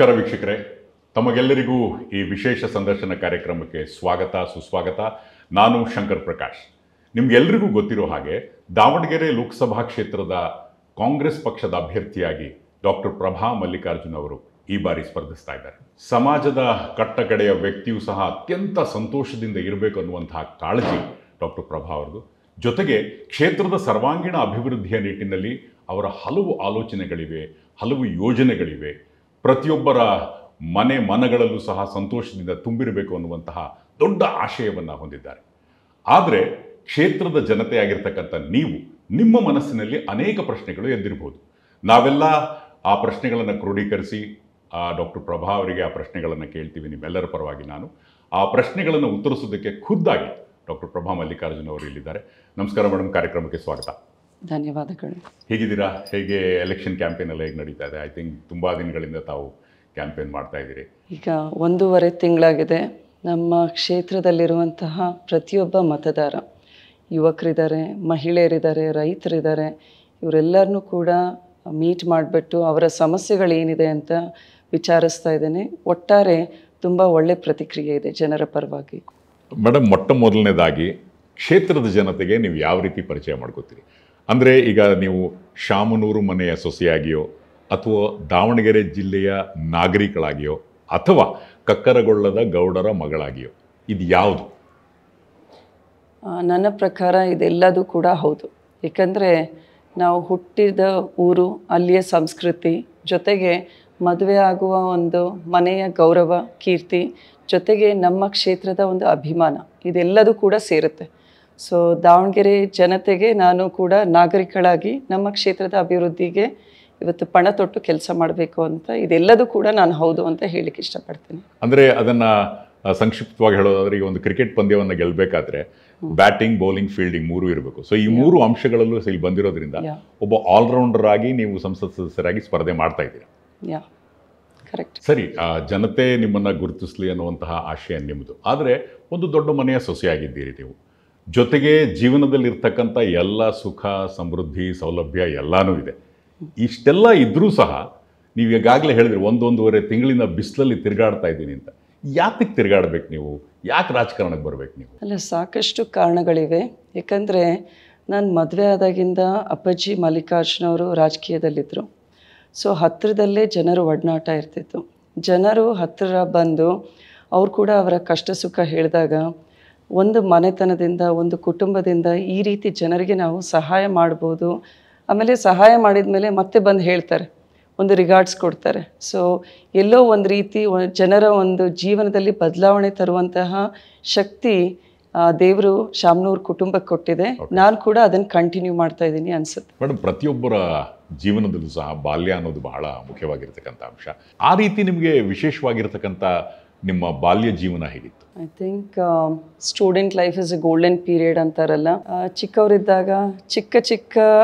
ನಮಸ್ಕಾರ ವೀಕ್ಷಕರೇ, ತಮಗೆಲ್ಲರಿಗೂ ಈ ವಿಶೇಷ ಸಂದರ್ಶನ ಕಾರ್ಯಕ್ರಮಕ್ಕೆ ಸ್ವಾಗತ ಸುಸ್ವಾಗತ. ನಾನು ಶಂಕರ್ ಪ್ರಕಾಶ್. ನಿಮ್ಗೆಲ್ಲರಿಗೂ ಗೊತ್ತಿರೋ ಹಾಗೆ ದಾವಣಗೆರೆ ಲೋಕಸಭಾ ಕ್ಷೇತ್ರದ ಕಾಂಗ್ರೆಸ್ ಪಕ್ಷದ ಅಭ್ಯರ್ಥಿಯಾಗಿ ಡಾಕ್ಟರ್ ಪ್ರಭಾ ಮಲ್ಲಿಕಾರ್ಜುನ್ ಅವರು ಈ ಬಾರಿ ಸ್ಪರ್ಧಿಸ್ತಾ ಇದ್ದಾರೆ. ಸಮಾಜದ ಕಟ್ಟಕಡೆಯ ವ್ಯಕ್ತಿಯೂ ಸಹ ಅತ್ಯಂತ ಸಂತೋಷದಿಂದ ಇರಬೇಕು ಅನ್ನುವಂತಹ ಕಾಳಜಿ ಡಾಕ್ಟರ್ ಪ್ರಭಾ ಅವರದು. ಜೊತೆಗೆ ಕ್ಷೇತ್ರದ ಸರ್ವಾಂಗೀಣ ಅಭಿವೃದ್ಧಿಯ ನಿಟ್ಟಿನಲ್ಲಿ ಅವರ ಹಲವು ಆಲೋಚನೆಗಳಿವೆ, ಹಲವು ಯೋಜನೆಗಳಿವೆ. ಪ್ರತಿಯೊಬ್ಬರ ಮನಗಳಲ್ಲೂ ಸಹ ಸಂತೋಷದಿಂದ ತುಂಬಿರಬೇಕು ಅನ್ನುವಂತಹ ದೊಡ್ಡ ಆಶಯವನ್ನು ಹೊಂದಿದ್ದಾರೆ. ಆದರೆ ಕ್ಷೇತ್ರದ ಜನತೆಯಾಗಿರ್ತಕ್ಕಂಥ ನೀವು, ನಿಮ್ಮ ಮನಸ್ಸಿನಲ್ಲಿ ಅನೇಕ ಪ್ರಶ್ನೆಗಳು ಎದ್ದಿರಬಹುದು. ನಾವೆಲ್ಲ ಆ ಪ್ರಶ್ನೆಗಳನ್ನು ಕ್ರೋಢೀಕರಿಸಿ ಡಾಕ್ಟರ್ ಪ್ರಭಾ ಅವರಿಗೆ ಆ ಪ್ರಶ್ನೆಗಳನ್ನು ಕೇಳ್ತೀವಿ. ನಿಮ್ಮೆಲ್ಲರ ಪರವಾಗಿ ನಾನು ಆ ಪ್ರಶ್ನೆಗಳನ್ನು ಉತ್ತರಿಸೋದಕ್ಕೆ ಖುದ್ದಾಗಿ ಡಾಕ್ಟರ್ ಪ್ರಭಾ ಮಲ್ಲಿಕಾರ್ಜುನ್ ಅವರು ಇಲ್ಲಿದ್ದಾರೆ. ನಮಸ್ಕಾರ ಮೇಡಮ್, ಕಾರ್ಯಕ್ರಮಕ್ಕೆ ಸ್ವಾಗತ. ಧನ್ಯವಾದಗಳು. ಹೇಗಿದ್ದೀರಾ? ಹೇಗೆ ಎಲೆಕ್ಷನ್ ಕ್ಯಾಂಪೇನ್ ಎಲ್ಲ ಹೇಗೆ ನಡೀತಾ ಇದೆ? ಐ ಥಿಂಕ್ ತುಂಬ ದಿನಗಳಿಂದ ತಾವು ಕ್ಯಾಂಪೇನ್ ಮಾಡ್ತಾ ಇದ್ದೀರಿ. ಈಗ 1.5 ತಿಂಗಳಾಗಿದೆ. ನಮ್ಮ ಕ್ಷೇತ್ರದಲ್ಲಿರುವಂತಹ ಪ್ರತಿಯೊಬ್ಬ ಮತದಾರ, ಯುವಕರಿದ್ದಾರೆ, ಮಹಿಳೆಯರಿದ್ದಾರೆ, ರೈತರಿದ್ದಾರೆ, ಇವರೆಲ್ಲರನ್ನೂ ಕೂಡ ಮೀಟ್ ಮಾಡಿಬಿಟ್ಟು ಅವರ ಸಮಸ್ಯೆಗಳೇನಿದೆ ಅಂತ ವಿಚಾರಿಸ್ತಾ ಇದ್ದೇನೆ. ಒಟ್ಟಾರೆ ತುಂಬ ಒಳ್ಳೆ ಪ್ರತಿಕ್ರಿಯೆ ಇದೆ ಜನರ ಪರವಾಗಿ. ಮೇಡಮ್, ಮೊಟ್ಟ ಮೊದಲನೇದಾಗಿ ಕ್ಷೇತ್ರದ ಜನತೆಗೆ ನೀವು ಯಾವ ರೀತಿ ಪರಿಚಯ ಮಾಡ್ಕೋತೀರಿ? ಅಂದರೆ ಈಗ ನೀವು ಶಾಮನೂರು ಮನೆಯ ಸೊಸೆಯಾಗಿಯೋ ಅಥವಾ ದಾವಣಗೆರೆ ಜಿಲ್ಲೆಯ ನಾಗರಿಕಳಾಗಿಯೋ ಅಥವಾ ಕಕ್ಕರಗೊಳ್ಳದ ಗೌಡರ ಮಗಳಾಗಿಯೋ, ಇದು ಯಾವುದು? ನನ್ನ ಪ್ರಕಾರ ಇದೆಲ್ಲದೂ ಕೂಡ ಹೌದು. ಏಕೆಂದರೆ ನಾವು ಹುಟ್ಟಿದ ಊರು, ಅಲ್ಲಿಯ ಸಂಸ್ಕೃತಿ, ಜೊತೆಗೆ ಮದುವೆ ಆಗುವ ಒಂದು ಮನೆಯ ಗೌರವ, ಕೀರ್ತಿ, ಜೊತೆಗೆ ನಮ್ಮ ಕ್ಷೇತ್ರದ ಒಂದು ಅಭಿಮಾನ, ಇದೆಲ್ಲದೂ ಕೂಡ ಸೇರುತ್ತೆ. ಸೊ ದಾವಣಗೆರೆ ಜನತೆಗೆ ನಾನು ಕೂಡ ನಾಗರಿಕಳಾಗಿ ನಮ್ಮ ಕ್ಷೇತ್ರದ ಅಭಿವೃದ್ಧಿಗೆ ಇವತ್ತು ಪಣ ತೊಟ್ಟು ಕೆಲಸ ಮಾಡಬೇಕು ಅಂತ, ಇದೆಲ್ಲದೂ ಕೂಡ ನಾನು ಹೌದು ಅಂತ ಹೇಳಿಕ್ಕೆ ಇಷ್ಟಪಡ್ತೀನಿ. ಅಂದರೆ ಅದನ್ನು ಸಂಕ್ಷಿಪ್ತವಾಗಿ ಹೇಳೋದಾದ್ರೆ, ಈಗ ಒಂದು ಕ್ರಿಕೆಟ್ ಪಂದ್ಯವನ್ನು ಗೆಲ್ಲಬೇಕಾದ್ರೆ ಬ್ಯಾಟಿಂಗ್, ಬೌಲಿಂಗ್, ಫೀಲ್ಡಿಂಗ್ ಮೂರು ಇರಬೇಕು. ಸೊ ಈ ಮೂರು ಅಂಶಗಳಲ್ಲೂ ಇಲ್ಲಿ ಬಂದಿರೋದ್ರಿಂದ ಒಬ್ಬ ಆಲ್ರೌಂಡರ್ ಆಗಿ ನೀವು ಸಂಸತ್ ಸದಸ್ಯರಾಗಿ ಸ್ಪರ್ಧೆ ಮಾಡ್ತಾ ಇದ್ದೀರಾ. ಕರೆಕ್ಟ್. ಸರಿ, ಜನತೆ ನಿಮ್ಮನ್ನು ಗುರುತಿಸಲಿ ಅನ್ನುವಂತಹ ಆಶಯ ನಿಮ್ಮದು. ಆದರೆ ಒಂದು ದೊಡ್ಡ ಮನೆಯ ಸೊಸೆಯಾಗಿದ್ದೀರಿ ನೀವು. ಜೊತೆಗೆ ಜೀವನದಲ್ಲಿರ್ತಕ್ಕಂಥ ಎಲ್ಲ ಸುಖ, ಸಮೃದ್ಧಿ, ಸೌಲಭ್ಯ ಎಲ್ಲನೂ ಇದೆ. ಇಷ್ಟೆಲ್ಲ ಇದ್ದರೂ ಸಹ ನೀವು ಈಗಾಗಲೇ ಹೇಳಿದ್ರಿ 1.5 ತಿಂಗಳಿಂದ ಬಿಸಿಲಲ್ಲಿ ತಿರುಗಾಡ್ತಾ ಇದ್ದೀನಿ ಅಂತ. ಯಾತಕ್ಕೆ ತಿರುಗಾಡ್ಬೇಕು ನೀವು? ಯಾಕೆ ರಾಜಕಾರಣಕ್ಕೆ ಬರಬೇಕು ನೀವು? ಅಲ್ಲ, ಸಾಕಷ್ಟು ಕಾರಣಗಳಿವೆ. ಏಕೆಂದರೆ ನಾನು ಮದುವೆ ಆದಾಗಿಂದ ಅಪ್ಪಾಜಿ ಮಲ್ಲಿಕಾರ್ಜುನ್ ಅವರು ರಾಜಕೀಯದಲ್ಲಿದ್ದರು. ಸೊ ಹತ್ತಿರದಲ್ಲೇ ಜನರು ಒಡನಾಟ ಇರ್ತಿತ್ತು. ಜನರು ಹತ್ತಿರ ಬಂದು ಅವ್ರು ಕೂಡ ಅವರ ಕಷ್ಟ ಸುಖ ಹೇಳಿದಾಗ, ಒಂದು ಮನೆತನದಿಂದ, ಒಂದು ಕುಟುಂಬದಿಂದ ಈ ರೀತಿ ಜನರಿಗೆ ನಾವು ಸಹಾಯ ಮಾಡ್ಬೋದು. ಆಮೇಲೆ ಸಹಾಯ ಮಾಡಿದ ಮೇಲೆ ಮತ್ತೆ ಬಂದು ಹೇಳ್ತಾರೆ, ಒಂದು ರಿಗಾರ್ಡ್ಸ್ ಕೊಡ್ತಾರೆ. ಸೊ ಎಲ್ಲೋ ಒಂದು ರೀತಿ ಜನರ ಒಂದು ಜೀವನದಲ್ಲಿ ಬದಲಾವಣೆ ತರುವಂತಹ ಶಕ್ತಿ ದೇವರು ಶಾಮನೂರು ಕುಟುಂಬಕ್ಕೆ ಕೊಟ್ಟಿದೆ. ನಾನು ಕೂಡ ಅದನ್ನು ಕಂಟಿನ್ಯೂ ಮಾಡ್ತಾ ಇದ್ದೀನಿ ಅನ್ಸುತ್ತೆ. ಮೇಡಮ್, ಪ್ರತಿಯೊಬ್ಬರ ಜೀವನದಲ್ಲೂ ಸಹ ಬಾಲ್ಯ ಅನ್ನೋದು ಬಹಳ ಮುಖ್ಯವಾಗಿರ್ತಕ್ಕಂಥ ಅಂಶ. ಆ ರೀತಿ ನಿಮಗೆ ವಿಶೇಷವಾಗಿರ್ತಕ್ಕಂಥ ನಿಮ್ಮ ಬಾಲ್ಯ ಜೀವನ ಹೇಗಿತ್ತು? I think student life is A golden period ಅಂತಾರಲ್ಲ. ಚಿಕ್ಕವರಿದ್ದಾಗ ಚಿಕ್ಕ ಚಿಕ್ಕ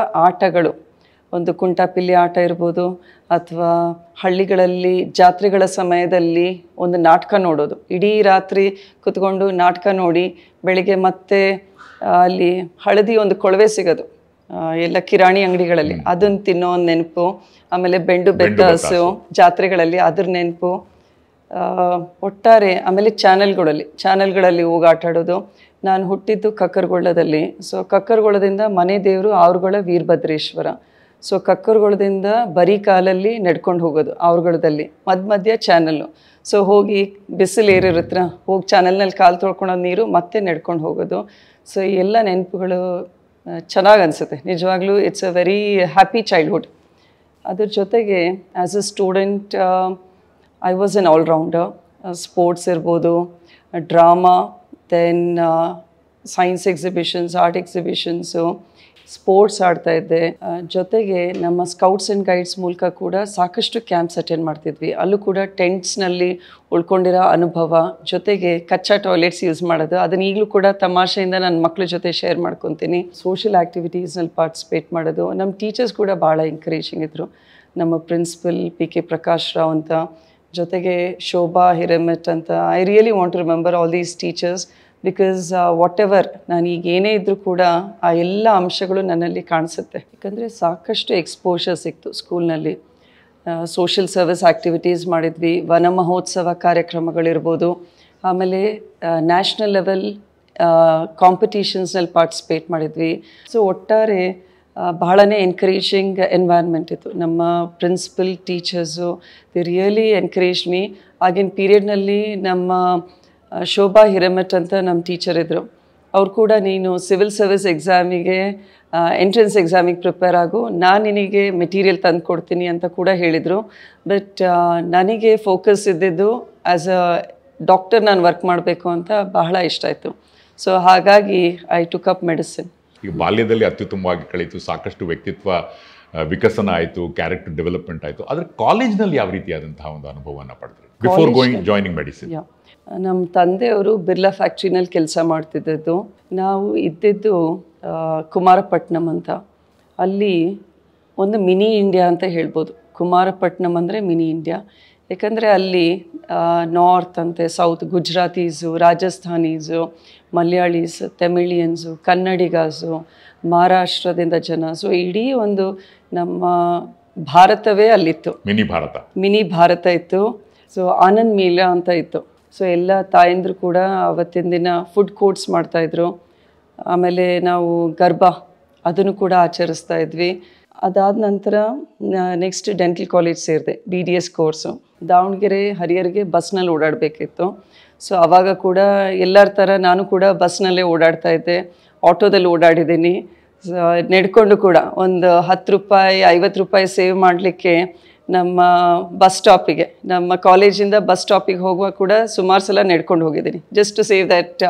ಆಟಗಳು, ಒಂದು ಕುಂಟಾಪಿಲ್ಲಿ ಆಟ ಇರ್ಬೋದು, ಅಥವಾ ಹಳ್ಳಿಗಳಲ್ಲಿ ಜಾತ್ರೆಗಳ ಸಮಯದಲ್ಲಿ ಒಂದು ನಾಟಕ ನೋಡೋದು. ಇಡೀ ರಾತ್ರಿ ಕುತ್ಕೊಂಡು ನಾಟಕ ನೋಡಿ ಬೆಳಿಗ್ಗೆ ಮತ್ತೆ ಅಲ್ಲಿ ಹಳದಿ ಒಂದು ಕೊಳವೆ ಸಿಗೋದು ಎಲ್ಲ ಕಿರಾಣಿ ಅಂಗಡಿಗಳಲ್ಲಿ, ಅದನ್ನು ತಿನ್ನೋ ಒಂದು ನೆನಪು. ಆಮೇಲೆ ಬೆಂಡು ಬೆತ್ತಾಸು ಜಾತ್ರೆಗಳಲ್ಲಿ ಅದ್ರ ನೆನಪು. ಒಟ್ಟಾರೆ ಆಮೇಲೆ ಚಾನೆಲ್ಗಳಲ್ಲಿ ಹೋಗಿ ಆಟ ಆಡೋದು. ನಾನು ಹುಟ್ಟಿದ್ದು ಕಕ್ಕರಗೊಳ್ಳದಲ್ಲಿ. ಸೊ ಕಕ್ಕರಗೊಳ್ಳದಿಂದ ಮನೆ ದೇವರು ಅವ್ರುಗಳ ವೀರಭದ್ರೇಶ್ವರ. ಸೊ ಕಕ್ಕರಗೊಳ್ಳದಿಂದ ಬರೀ ಕಾಲಲ್ಲಿ ನಡ್ಕೊಂಡು ಹೋಗೋದು, ಅವ್ರುಗಳದಲ್ಲಿ ಮಧ್ಯ ಚಾನಲ್ಲು. ಸೊ ಹೋಗಿ ಬಿಸಿಲು ಏರಿರುತ್ತ ಹೋಗಿ ಚಾನಲ್ನಲ್ಲಿ ಕಾಲು ತೊಳ್ಕೊಳೋದು, ನೀರು ಮತ್ತೆ ನಡ್ಕೊಂಡು ಹೋಗೋದು. ಸೊ ಈ ಎಲ್ಲ ನೆನಪುಗಳು ಚೆನ್ನಾಗಿ ಅನಿಸುತ್ತೆ ನಿಜವಾಗ್ಲೂ. It's a very happy childhood. ಅದ್ರ ಜೊತೆಗೆ as a student I was an all rounder. Sports ಇರ್ಬೋದು, drama, then science exhibitions, art exhibitions, sports ಆಡ್ತಾ ಇದ್ದೆ. ಜೊತೆಗೆ ನಮ್ಮ ಸ್ಕೌಟ್ಸ್ ಆ್ಯಂಡ್ ಗೈಡ್ಸ್ ಮೂಲಕ ಕೂಡ ಸಾಕಷ್ಟು ಕ್ಯಾಂಪ್ಸ್ ಅಟೆಂಡ್ ಮಾಡ್ತಿದ್ವಿ. ಅಲ್ಲೂ ಕೂಡ ಟೆಂಟ್ಸ್ನಲ್ಲಿ ಉಳ್ಕೊಂಡಿರೋ ಅನುಭವ, ಜೊತೆಗೆ ಕಚ್ಚಾ ಟಾಯ್ಲೆಟ್ಸ್ ಯೂಸ್ ಮಾಡೋದು, ಅದನ್ನ ಈಗಲೂ ಕೂಡ ತಮಾಷೆಯಿಂದ ನನ್ನ ಮಕ್ಕಳ ಜೊತೆ ಶೇರ್ ಮಾಡ್ಕೊತೀನಿ. ಸೋಷಿಯಲ್ ಆ್ಯಕ್ಟಿವಿಟೀಸ್ನಲ್ಲಿ ಪಾರ್ಟಿಸಿಪೇಟ್ ಮಾಡೋದು. ನಮ್ಮ ಟೀಚರ್ಸ್ ಕೂಡ ಭಾಳ ಎಂಕರೇಜಿಂಗ್ ಇದ್ದರು. ನಮ್ಮ ಪ್ರಿನ್ಸಿಪಲ್ PK ಪ್ರಕಾಶ್ ರಾವ್ ಅಂತ, ಜೊತೆಗೆ ಶೋಭಾ ಹಿರೇಮಠ್ ಅಂತ. I really want to remember all these teachers because whatever ನಾನು ಈಗ ಏನೇ ಇದ್ದರೂ ಕೂಡ ಆ ಎಲ್ಲ ಅಂಶಗಳು ನನ್ನಲ್ಲಿ ಕಾಣಿಸುತ್ತೆ. ಯಾಕಂದರೆ ಸಾಕಷ್ಟು ಎಕ್ಸ್ಪೋಷರ್ ಸಿಕ್ತು ಸ್ಕೂಲ್ನಲ್ಲಿ. ಸೋಷಿಯಲ್ ಸರ್ವಿಸ್ ಆ್ಯಕ್ಟಿವಿಟೀಸ್ ಮಾಡಿದ್ವಿ, ವನ ಮಹೋತ್ಸವ ಕಾರ್ಯಕ್ರಮಗಳಿರ್ಬೋದು, ಆಮೇಲೆ ನ್ಯಾಷನಲ್ ಲೆವೆಲ್ ಕಾಂಪಿಟೀಷನ್ಸ್ನಲ್ಲಿ ಪಾರ್ಟಿಸಿಪೇಟ್ ಮಾಡಿದ್ವಿ. ಸೊ ಒಟ್ಟಾರೆ ಬಹಳನೇ ಎನ್ಕರೇಜಿಂಗ್ ಎನ್ವೈರ್ನ್ಮೆಂಟ್ ಇತ್ತು. ನಮ್ಮ principal teachers they really encourage me. ಆಗಿನ ಪೀರಿಯಡ್ನಲ್ಲಿ ನಮ್ಮ ಶೋಭಾ ಹಿರೇಮಠ್ ಅಂತ ನಮ್ಮ ಟೀಚರ್ ಇದ್ದರು. ಅವ್ರು ಕೂಡ ನೀನು ಸಿವಿಲ್ ಸರ್ವಿಸ್ ಎಕ್ಸಾಮಿಗೆ ಎಂಟ್ರೆನ್ಸ್ ಎಕ್ಸಾಮಿಗೆ ಪ್ರಿಪೇರ್ ಆಗು, ನಾನು ನಿನಗೆ ಮೆಟೀರಿಯಲ್ ತಂದು ಕೊಡ್ತೀನಿ ಅಂತ ಕೂಡ ಹೇಳಿದರು. ಬಟ್ ನನಗೆ ಫೋಕಸ್ ಇದ್ದಿದ್ದು ಆ್ಯಸ್ ಅ ಡಾಕ್ಟರ್ ನಾನು ವರ್ಕ್ ಮಾಡಬೇಕು ಅಂತ ಬಹಳ ಇಷ್ಟ ಆಯಿತು. ಸೊ ಹಾಗಾಗಿ ಐ ಟುಕ್ ಅಪ್ ಮೆಡಿಸಿನ್. ಈಗ ಬಾಲ್ಯದಲ್ಲಿ ಅತ್ಯುತ್ತಮವಾಗಿ ಕಳೀತು, ಸಾಕಷ್ಟು ವ್ಯಕ್ತಿತ್ವ ವಿಕಸನ ಆಯಿತು, ಕ್ಯಾರೆಕ್ಟರ್ ಡೆವಲಪ್ಮೆಂಟ್ ಆಯಿತು. ಆದರೆ ಕಾಲೇಜ್ನಲ್ಲಿ ಯಾವ ರೀತಿಯಾದಂತಹ ಒಂದು ಅನುಭವವನ್ನು ಪಡೆದ್ರಿ ಬಿಫೋರ್ ಜಾಯ್ನಿಂಗ್ ಮೆಡಿಸಿನ್? ನಮ್ಮ ತಂದೆಯವರು ಬಿರ್ಲಾ ಫ್ಯಾಕ್ಟ್ರಿನಲ್ಲಿ ಕೆಲಸ ಮಾಡ್ತಿದ್ದದ್ದು. ನಾವು ಇದ್ದಿದ್ದು ಕುಮಾರಪಟ್ಟಣಂ ಅಂತ. ಅಲ್ಲಿ ಒಂದು ಮಿನಿ ಇಂಡಿಯಾ ಅಂತ ಹೇಳ್ಬೋದು. ಕುಮಾರಪಟ್ಟಣಂ ಅಂದರೆ ಮಿನಿ ಇಂಡಿಯಾ. ಯಾಕಂದರೆ ಅಲ್ಲಿ ನಾರ್ತ್ ಅಂತೆ, ಸೌತ್ ಗುಜರಾತೀಸು, ರಾಜಸ್ಥಾನೀಸು, ಮಲಯಾಳೀಸ್, ತಮಿಳಿಯನ್ಸು, ಕನ್ನಡಿಗಾಸು, ಮಹಾರಾಷ್ಟ್ರದಿಂದ ಜನ. ಸೊ ಇಡೀ ಒಂದು ನಮ್ಮ ಭಾರತವೇ ಅಲ್ಲಿತ್ತು. ಮಿನಿ ಭಾರತ ಇತ್ತು. ಸೊ ಆನಂದ್ ಮೇಳ ಅಂತ ಇತ್ತು. ಸೊ ಎಲ್ಲ ತಾಯಂದರು ಕೂಡ ಅವತ್ತಿನ ದಿನ ಫುಡ್ ಕೋರ್ಟ್ಸ್ ಮಾಡ್ತಾಯಿದ್ರು. ಆಮೇಲೆ ನಾವು ಗರ್ಬಾ ಅದನ್ನು ಕೂಡ ಆಚರಿಸ್ತಾ ಇದ್ವಿ. ಅದಾದ ನಂತರ ನೆಕ್ಸ್ಟ್ ಡೆಂಟಲ್ ಕಾಲೇಜ್ ಸೇರಿದೆ, BDS ಕೋರ್ಸು. ದಾವಣಗೆರೆ ಹರಿಹರಿಗೆ ಬಸ್ನಲ್ಲಿ ಓಡಾಡಬೇಕಿತ್ತು. ಸೊ ಆವಾಗ ಕೂಡ ಎಲ್ಲರ ಥರ ನಾನು ಕೂಡ ಬಸ್ನಲ್ಲೇ ಓಡಾಡ್ತಾ ಇದ್ದೆ, ಆಟೋದಲ್ಲಿ ಓಡಾಡಿದ್ದೀನಿ. ನಡ್ಕೊಂಡು ಕೂಡ ಒಂದು 10 ರೂಪಾಯಿ 50 ರೂಪಾಯಿ ಸೇವ್ ಮಾಡಲಿಕ್ಕೆ ನಮ್ಮ ಬಸ್ ಸ್ಟಾಪಿಗೆ, ನಮ್ಮ ಕಾಲೇಜಿಂದ ಬಸ್ ಸ್ಟಾಪಿಗೆ ಹೋಗುವಾಗ ಕೂಡ ಸುಮಾರು ಸಲ ನಡ್ಕೊಂಡು ಹೋಗಿದ್ದೀನಿ, just to save that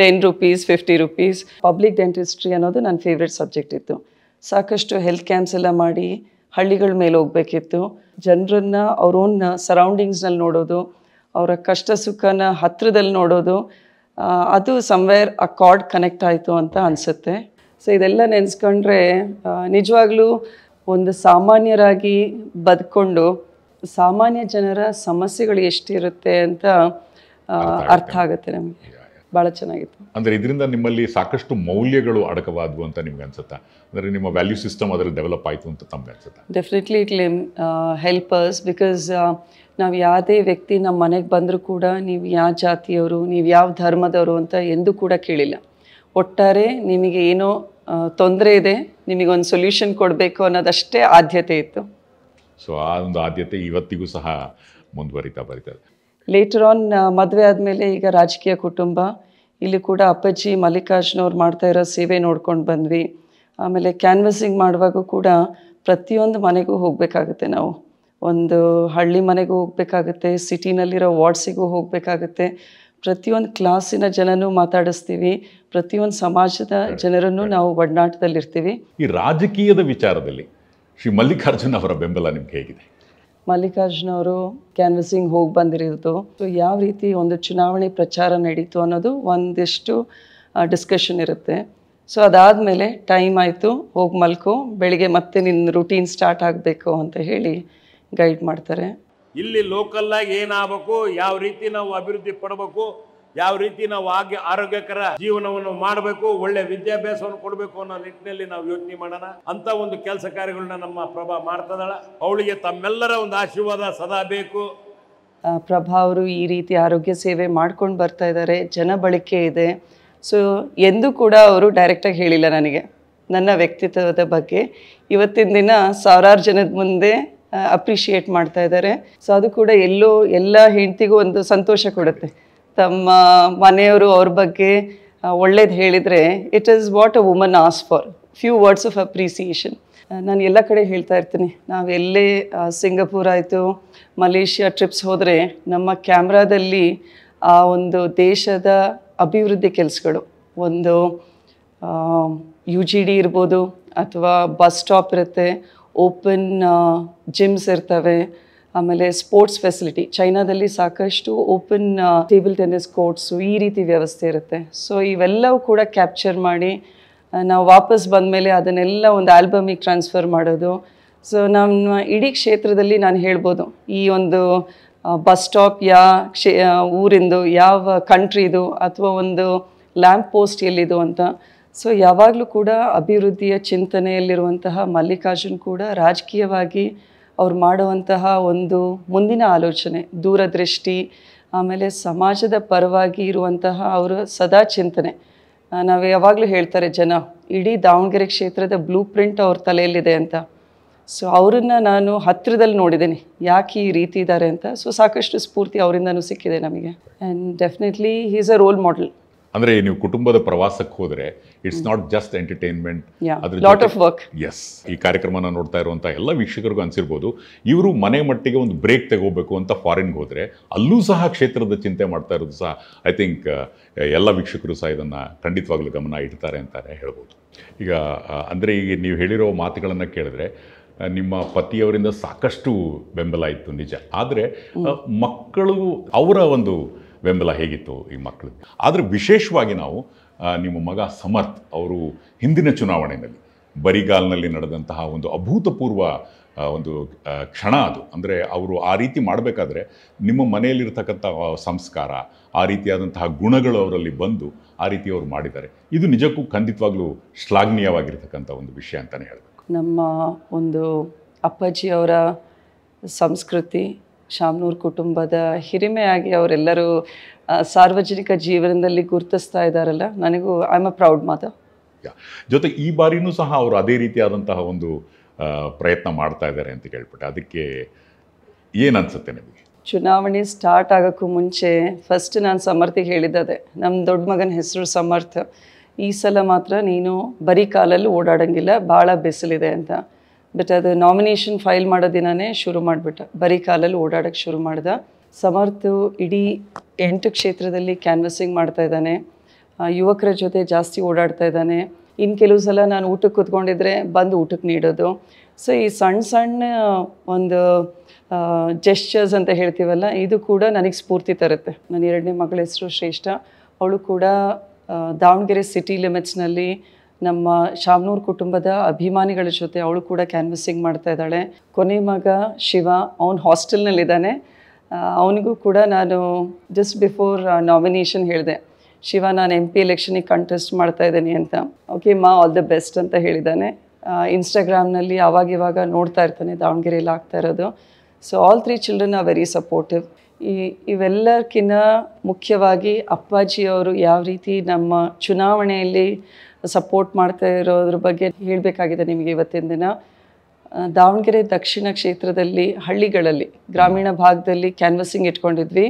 10 rupees 50 rupees. Public dentistry ಅನ್ನೋದು ನನ್ನ ಫೇವ್ರೆಟ್ ಸಬ್ಜೆಕ್ಟ್ ಇತ್ತು. ಸಾಕಷ್ಟು ಹೆಲ್ತ್ ಕ್ಯಾಂಪ್ಸ್ ಎಲ್ಲ ಮಾಡಿ ಹಳ್ಳಿಗಳ ಮೇಲೆ ಹೋಗಬೇಕಿತ್ತು. ಜನರನ್ನು ಅವ್ರ ಓನ್ ಸರೌಂಡಿಂಗ್ಸ್ನಲ್ಲಿ ನೋಡೋದು, ಅವರ ಕಷ್ಟ ಸುಖನ ಹತ್ತಿರದಲ್ಲಿ ನೋಡೋದು, ಅದು ಸಮ್ವೇರ್ ಆ ಕಾರ್ಡ್ ಕನೆಕ್ಟ್ ಆಯಿತು ಅಂತ ಅನಿಸುತ್ತೆ. ಸೊ ಇದೆಲ್ಲ ನೆನೆಸ್ಕೊಂಡ್ರೆ ನಿಜವಾಗ್ಲೂ ಒಂದು ಸಾಮಾನ್ಯರಾಗಿ ಬದುಕೊಂಡು ಸಾಮಾನ್ಯ ಜನರ ಸಮಸ್ಯೆಗಳು ಎಷ್ಟಿರುತ್ತೆ ಅಂತ ಅರ್ಥ ಆಗುತ್ತೆ ನಮಗೆ. ಭಾಳ ಚೆನ್ನಾಗಿತ್ತು. ಅಂದರೆ ಇದರಿಂದ ನಿಮ್ಮಲ್ಲಿ ಸಾಕಷ್ಟು ಮೌಲ್ಯಗಳು ಅಡಕವಾದವು ಅಂತ ನಿಮ್ಗೆ ಅನ್ಸುತ್ತಾ? ಅಂದರೆ ನಿಮ್ಮ ವ್ಯಾಲ್ಯೂ ಸಿಸ್ಟಮ್ ಅದರಲ್ಲಿ ಡೆವಲಪ್ ಆಯಿತು ಅಂತ ತಮ್ಗೆ ಅನ್ಸುತ್ತಾ? Definitely it help us. Because ನಾವು ಯಾವುದೇ ವ್ಯಕ್ತಿ ನಮ್ಮ ಮನೆಗೆ ಬಂದರೂ ಕೂಡ ನೀವು ಯಾವ ಜಾತಿಯವರು, ನೀವು ಯಾವ ಧರ್ಮದವರು ಅಂತ ಎಂದೂ ಕೂಡ ಕೇಳಿಲ್ಲ. ಒಟ್ಟಾರೆ ನಿಮಗೆ ಏನೋ ತೊಂದರೆ ಇದೆ, ನಿಮಗೊಂದು ಸೊಲ್ಯೂಷನ್ ಕೊಡಬೇಕು ಅನ್ನೋದಷ್ಟೇ ಆದ್ಯತೆ ಇತ್ತು. ಸೊ ಆ ಒಂದು ಆದ್ಯತೆ ಇವತ್ತಿಗೂ ಸಹ ಮುಂದುವರಿತಾ ಬರೀತದೆ. ಲೇಟರ್ ಆನ್ ಮದುವೆ ಆದಮೇಲೆ ಈಗ ರಾಜಕೀಯ ಕುಟುಂಬ, ಇಲ್ಲಿ ಕೂಡ ಅಪ್ಪಾಜಿ ಮಲ್ಲಿಕಾರ್ಜುನ ಅವ್ರು ಮಾಡ್ತಾ ಇರೋ ಸೇವೆ ನೋಡ್ಕೊಂಡು ಬಂದ್ವಿ. ಆಮೇಲೆ ಕ್ಯಾನ್ವಸಿಂಗ್ ಮಾಡುವಾಗ ಕೂಡ ಪ್ರತಿಯೊಂದು ಮನೆಗೂ ಹೋಗಬೇಕಾಗುತ್ತೆ. ನಾವು ಒಂದು ಹಳ್ಳಿ ಮನೆಗೂ ಹೋಗಬೇಕಾಗುತ್ತೆ, ಸಿಟಿನಲ್ಲಿರೋ ವಾರ್ಡ್ಸಿಗೂ ಹೋಗಬೇಕಾಗುತ್ತೆ. ಪ್ರತಿಯೊಂದು ಕ್ಲಾಸಿನ ಜನನೂ ಮಾತಾಡಿಸ್ತೀವಿ, ಪ್ರತಿಯೊಂದು ಸಮಾಜದ ಜನರನ್ನು ನಾವು ಒಡನಾಟದಲ್ಲಿರ್ತೀವಿ. ಈ ರಾಜಕೀಯದ ವಿಚಾರದಲ್ಲಿ ಶ್ರೀ ಮಲ್ಲಿಕಾರ್ಜುನ್ ಅವರ ಬೆಂಬಲ ನಿಮ್ಗೆ ಹೇಗಿದೆ? ಮಲ್ಲಿಕಾರ್ಜುನ ಅವರು ಕ್ಯಾನ್ವಸಿಂಗ್ ಹೋಗಿ ಬಂದಿರೋದು, ಸೊ ಯಾವ ರೀತಿ ಒಂದು ಚುನಾವಣೆ ಪ್ರಚಾರ ನಡೀತು ಅನ್ನೋದು ಒಂದಿಷ್ಟು ಡಿಸ್ಕಷನ್ ಇರುತ್ತೆ. ಸೊ ಅದಾದಮೇಲೆ ಟೈಮ್ ಆಯಿತು, ಹೋಗಿ ಮಲ್ಕೋ, ಬೆಳಿಗ್ಗೆ ಮತ್ತೆ ನಿನ್ನ ರೂಟೀನ್ ಸ್ಟಾರ್ಟ್ ಆಗಬೇಕು ಅಂತ ಹೇಳಿ ಗೈಡ್ ಮಾಡ್ತಾರೆ. ಇಲ್ಲಿ ಲೋಕಲ್ಲಾಗಿ ಏನಾಗಬೇಕು, ಯಾವ ರೀತಿ ನಾವು ಅಭಿವೃದ್ಧಿ ಪಡಬೇಕು, ಯಾವ ರೀತಿ ನಾವು ಆರೋಗ್ಯಕರ ಜೀವನವನ್ನು ಮಾಡಬೇಕು, ಒಳ್ಳೆ ವಿದ್ಯಾಭ್ಯಾಸವನ್ನು ಕೊಡಬೇಕು ಅನ್ನೋ ನಿಟ್ಟಿನಲ್ಲಿ ನಾವು ಯೋಚನೆ ಮಾಡೋಣ ಅಂತ ಒಂದು ಕೆಲಸ ಕಾರ್ಯಗಳನ್ನ ನಮ್ಮ ಪ್ರಭಾ ಮಾಡ್ತದಾಳ. ಅವಳಿಗೆ ತಮ್ಮೆಲ್ಲರ ಒಂದು ಆಶೀರ್ವಾದ ಸದಾ ಬೇಕು. ಪ್ರಭಾ ಅವರು ಈ ರೀತಿ ಆರೋಗ್ಯ ಸೇವೆ ಮಾಡ್ಕೊಂಡು ಬರ್ತಾ ಇದ್ದಾರೆ, ಜನ ಬಳಕೆ ಇದೆ. ಸೊ ಎಂದೂ ಕೂಡ ಅವರು ಡೈರೆಕ್ಟಾಗಿ ಹೇಳಿಲ್ಲ ನನಗೆ ನನ್ನ ವ್ಯಕ್ತಿತ್ವದ ಬಗ್ಗೆ. ಇವತ್ತಿನ ದಿನ ಸಾವಿರಾರು ಜನದ ಮುಂದೆ ಅಪ್ರಿಷಿಯೇಟ್ ಮಾಡ್ತಾ ಇದ್ದಾರೆ. ಸೊ ಅದು ಕೂಡ ಎಲ್ಲ ಹೆಂಡತಿಗೂ ಒಂದು ಸಂತೋಷ ಕೊಡುತ್ತೆ. ತಮ್ಮ ಮನೆಯವರು ಅವ್ರ ಬಗ್ಗೆ ಒಳ್ಳೇದು ಹೇಳಿದರೆ it is what a woman as for, few words of appreciation. ನಾನು ಎಲ್ಲ ಕಡೆ ಹೇಳ್ತಾ ಇರ್ತೀನಿ, ನಾವು ಎಲ್ಲೇ ಸಿಂಗಪೂರ್ ಆಯಿತು, ಮಲೇಷ್ಯಾ ಟ್ರಿಪ್ಸ್ ಹೋದರೆ ನಮ್ಮ ಕ್ಯಾಮ್ರಾದಲ್ಲಿ ಆ ಒಂದು ದೇಶದ ಅಭಿವೃದ್ಧಿ ಕೆಲಸಗಳು, ಒಂದು UGD ಇರ್ಬೋದು, ಅಥವಾ ಬಸ್ ಸ್ಟಾಪ್ ಇರುತ್ತೆ, ಓಪನ್ ಜಿಮ್ಸ್ ಇರ್ತವೆ, ಆಮೇಲೆ ಸ್ಪೋರ್ಟ್ಸ್ ಫೆಸಿಲಿಟಿ. ಚೈನಾದಲ್ಲಿ ಸಾಕಷ್ಟು ಓಪನ್ ಟೇಬಲ್ ಟೆನ್ನಿಸ್ ಕೋರ್ಟ್ಸು, ಈ ರೀತಿ ವ್ಯವಸ್ಥೆ ಇರುತ್ತೆ. ಸೊ ಇವೆಲ್ಲವೂ ಕೂಡ ಕ್ಯಾಪ್ಚರ್ ಮಾಡಿ ನಾವು ವಾಪಸ್ ಬಂದಮೇಲೆ ಅದನ್ನೆಲ್ಲ ಒಂದು ಆಲ್ಬಮಿಗೆ ಟ್ರಾನ್ಸ್ಫರ್ ಮಾಡೋದು. ಸೊ ನಮ್ಮ ಇಡೀ ಕ್ಷೇತ್ರದಲ್ಲಿ ನಾನು ಹೇಳ್ಬೋದು, ಈ ಒಂದು ಬಸ್ ಸ್ಟಾಪ್ ಊರಿಂದು, ಯಾವ ಕಂಟ್ರಿದು, ಅಥವಾ ಒಂದು ಲ್ಯಾಂಪ್ ಪೋಸ್ಟ್ ಎಲ್ಲಿದು ಅಂತ. ಸೊ ಯಾವಾಗಲೂ ಕೂಡ ಅಭಿವೃದ್ಧಿಯ ಚಿಂತನೆಯಲ್ಲಿರುವಂತಹ ಮಲ್ಲಿಕಾರ್ಜುನ್ ಕೂಡ ರಾಜಕೀಯವಾಗಿ ಅವ್ರು ಮಾಡುವಂತಹ ಒಂದು ಮುಂದಿನ ಆಲೋಚನೆ, ದೂರದೃಷ್ಟಿ, ಆಮೇಲೆ ಸಮಾಜದ ಪರವಾಗಿ ಇರುವಂತಹ ಅವರ ಸದಾ ಚಿಂತನೆ. ನಾವು ಯಾವಾಗಲೂ ಹೇಳ್ತಾರೆ ಜನ, ಇಡೀ ದಾವಣಗೆರೆ ಕ್ಷೇತ್ರದ ಬ್ಲೂ ಪ್ರಿಂಟ್ ಅವ್ರ ತಲೆಯಲ್ಲಿದೆ ಅಂತ. ಸೊ ಅವರನ್ನು ನಾನು ಹತ್ತಿರದಲ್ಲಿ ನೋಡಿದ್ದೀನಿ, ಯಾಕೆ ಈ ರೀತಿ ಇದ್ದಾರೆ ಅಂತ. ಸೊ ಸಾಕಷ್ಟು ಸ್ಫೂರ್ತಿ ಅವರಿಂದನೂ ಸಿಕ್ಕಿದೆ ನಮಗೆ. And definitely he is a role model. ಅಂದರೆ ನೀವು ಕುಟುಂಬದ ಪ್ರವಾಸಕ್ಕೆ ಹೋದರೆ it's not just entertainment, lot of work. Yes, ಈ ಕಾರ್ಯಕ್ರಮನ ನೋಡ್ತಾ ಇರುವಂಥ ಎಲ್ಲ ವೀಕ್ಷಕರಿಗೂ ಅನಿಸಿರ್ಬೋದು, ಇವರು ಮನೆ ಮಟ್ಟಿಗೆ ಒಂದು ಬ್ರೇಕ್ ತಗೋಬೇಕು ಅಂತ ಫಾರಿನ್ಗೆ ಹೋದರೆ ಅಲ್ಲೂ ಸಹ ಕ್ಷೇತ್ರದ ಚಿಂತೆ ಮಾಡ್ತಾ ಇರೋದು ಸಹ ಐ ಥಿಂಕ್ ಎಲ್ಲ ವೀಕ್ಷಕರು ಸಹ ಇದನ್ನು ಖಂಡಿತವಾಗ್ಲೂ ಗಮನ ಇಡ್ತಾರೆ ಅಂತಾನೆ ಹೇಳ್ಬೋದು. ಈಗ ಅಂದರೆ ಈಗ ನೀವು ಹೇಳಿರೋ ಮಾತುಗಳನ್ನು ಕೇಳಿದ್ರೆ ನಿಮ್ಮ ಪತಿಯವರಿಂದ ಸಾಕಷ್ಟು ಬೆಂಬಲ ಇತ್ತು ನಿಜ, ಆದರೆ ಮಕ್ಕಳು ಅವರ ಒಂದು ಬೆಂಬಲ ಹೇಗಿತ್ತು ಈ ಮಕ್ಕಳಿಗೆ? ಆದರೆ ವಿಶೇಷವಾಗಿ ನಾವು ನಿಮ್ಮ ಮಗ ಸಮರ್ಥ್ ಅವರು ಹಿಂದಿನ ಚುನಾವಣೆಯಲ್ಲಿ ಬರಿಗಾಲ್ನಲ್ಲಿ ನಡೆದಂತಹ ಒಂದು ಅಭೂತಪೂರ್ವ ಒಂದು ಕ್ಷಣ ಅದು. ಅಂದರೆ ಅವರು ಆ ರೀತಿ ಮಾಡಬೇಕಾದ್ರೆ ನಿಮ್ಮ ಮನೆಯಲ್ಲಿರ್ತಕ್ಕಂಥ ಸಂಸ್ಕಾರ, ಆ ರೀತಿಯಾದಂತಹ ಗುಣಗಳು ಅವರಲ್ಲಿ ಬಂದು ಆ ರೀತಿ ಅವರು ಮಾಡಿದ್ದಾರೆ. ಇದು ನಿಜಕ್ಕೂ ಖಂಡಿತವಾಗ್ಲೂ ಶ್ಲಾಘನೀಯವಾಗಿರ್ತಕ್ಕಂಥ ಒಂದು ವಿಷಯ ಅಂತಲೇ ಹೇಳಬೇಕು. ನಮ್ಮ ಒಂದು ಅಪ್ಪಾಜಿಯವರ ಸಂಸ್ಕೃತಿ, ಶಾಮನೂರು ಕುಟುಂಬದ ಹಿರಿಮೆಯಾಗಿ ಅವರೆಲ್ಲರೂ ಸಾರ್ವಜನಿಕ ಜೀವನದಲ್ಲಿ ಗುರುತಿಸ್ತಾ ಇದ್ದಾರಲ್ಲ, ನನಗೂ I am a proud mother. ಜೊತೆ ಈ ಬಾರಿನೂ ಸಹ ಅವರು ಅದೇ ರೀತಿಯಾದಂತಹ ಒಂದು ಪ್ರಯತ್ನ ಮಾಡ್ತಾ ಇದ್ದಾರೆ ಅಂತ ಕೇಳ್ಬಿಟ್ಟೆ. ಅದಕ್ಕೆ ಏನು ಅನ್ಸುತ್ತೆ ನಿಮಗೆ? ಚುನಾವಣೆ ಸ್ಟಾರ್ಟ್ ಆಗೋಕ್ಕೂ ಮುಂಚೆ ಫಸ್ಟ್ ನಾನು ಸಮರ್ಥಿಗೆ ಹೇಳಿದ್ದೆ, ನಮ್ಮ ದೊಡ್ಡ ಮಗನ ಹೆಸರು ಸಮರ್ಥ, ಈ ಸಲ ಮಾತ್ರ ನೀನು ಬರೀ ಕಾಲಲ್ಲಿ ಓಡಾಡೋಂಗಿಲ್ಲ, ಭಾಳ ಬಿಸಿಲಿದೆ ಅಂತ. ಬಟ್ ಅದು ನಾಮಿನೇಷನ್ ಫೈಲ್ ಮಾಡೋ ದಿನವೇ ಶುರು ಮಾಡಿಬಿಟ್ಟ, ಬರೀ ಕಾಲಲ್ಲಿ ಓಡಾಡೋಕ್ಕೆ ಶುರು ಮಾಡ್ದೆ. ಸಮರ್ಥು ಇಡೀ 8 ಕ್ಷೇತ್ರದಲ್ಲಿ ಕ್ಯಾನ್ವಸಿಂಗ್ ಮಾಡ್ತಾ ಇದ್ದಾನೆ, ಯುವಕರ ಜೊತೆ ಜಾಸ್ತಿ ಓಡಾಡ್ತಾ ಇದ್ದಾನೆ. ಇನ್ನು ಕೆಲವು ಸಲ ನಾನು ಊಟಕ್ಕೆ ಕೂತ್ಕೊಂಡಿದ್ರೆ ಬಂದು ಊಟಕ್ಕೆ ನೀಡೋದು. ಸೊ ಈ ಸಣ್ಣ ಸಣ್ಣ ಒಂದು ಜೆಸ್ಚರ್ಸ್ ಅಂತ ಹೇಳ್ತೀವಲ್ಲ, ಇದು ಕೂಡ ನನಗೆ ಸ್ಫೂರ್ತಿ ತರುತ್ತೆ. ನನ್ನ 2ನೇ ಮಗಳ ಹೆಸರು ಶ್ರೇಷ್ಠ, ಅವಳು ಕೂಡ ದಾವಣಗೆರೆ ಸಿಟಿ ಲಿಮಿಟ್ಸ್ನಲ್ಲಿ ನಮ್ಮ ಶಾಮನೂರು ಕುಟುಂಬದ ಅಭಿಮಾನಿಗಳ ಜೊತೆ ಅವಳು ಕೂಡ ಕ್ಯಾನ್ವಸಿಂಗ್ ಮಾಡ್ತಾ ಇದ್ದಾಳೆ. ಕೊನೆ ಮಗ ಶಿವ, ಅವನು ಹಾಸ್ಟೆಲ್ನಲ್ಲಿದ್ದಾನೆ. ಅವನಿಗೂ ಕೂಡ ನಾನು ಜಸ್ಟ್ ಬಿಫೋರ್ ನಾಮಿನೇಷನ್ ಹೇಳಿದೆ, ಶಿವ ನಾನು MP ಎಲೆಕ್ಷನಿಗೆ ಕಂಟೆಸ್ಟ್ ಮಾಡ್ತಾ ಇದ್ದೀನಿ ಅಂತ. ಓಕೆ ಮಾ, ಆಲ್ ದ ಬೆಸ್ಟ್ ಅಂತ ಹೇಳಿದ್ದಾನೆ. ಇನ್ಸ್ಟಾಗ್ರಾಮ್ನಲ್ಲಿ ಆವಾಗಿವಾಗ ನೋಡ್ತಾ ಇರ್ತಾನೆ ದಾವಣಗೆರೆಯಲ್ಲಿ ಆಗ್ತಾ ಇರೋದು. So all 3 children are very supportive. ಇವೆಲ್ಲಕ್ಕಿಂತ ಮುಖ್ಯವಾಗಿ ಅಪ್ಪಾಜಿಯವರು ಯಾವ ರೀತಿ ನಮ್ಮ ಚುನಾವಣೆಯಲ್ಲಿ ಸಪೋರ್ಟ್ ಮಾಡ್ತಾ ಇರೋದ್ರ ಬಗ್ಗೆ ಹೇಳಬೇಕಾಗಿದೆ ನಿಮಗೆ ಇವತ್ತಿನ ದಿನ. ದಾವಣಗೆರೆ ದಕ್ಷಿಣ ಕ್ಷೇತ್ರದಲ್ಲಿ ಹಳ್ಳಿಗಳಲ್ಲಿ, ಗ್ರಾಮೀಣ ಭಾಗದಲ್ಲಿ ಕ್ಯಾನ್ವಸಿಂಗ್ ಇಟ್ಕೊಂಡಿದ್ವಿ.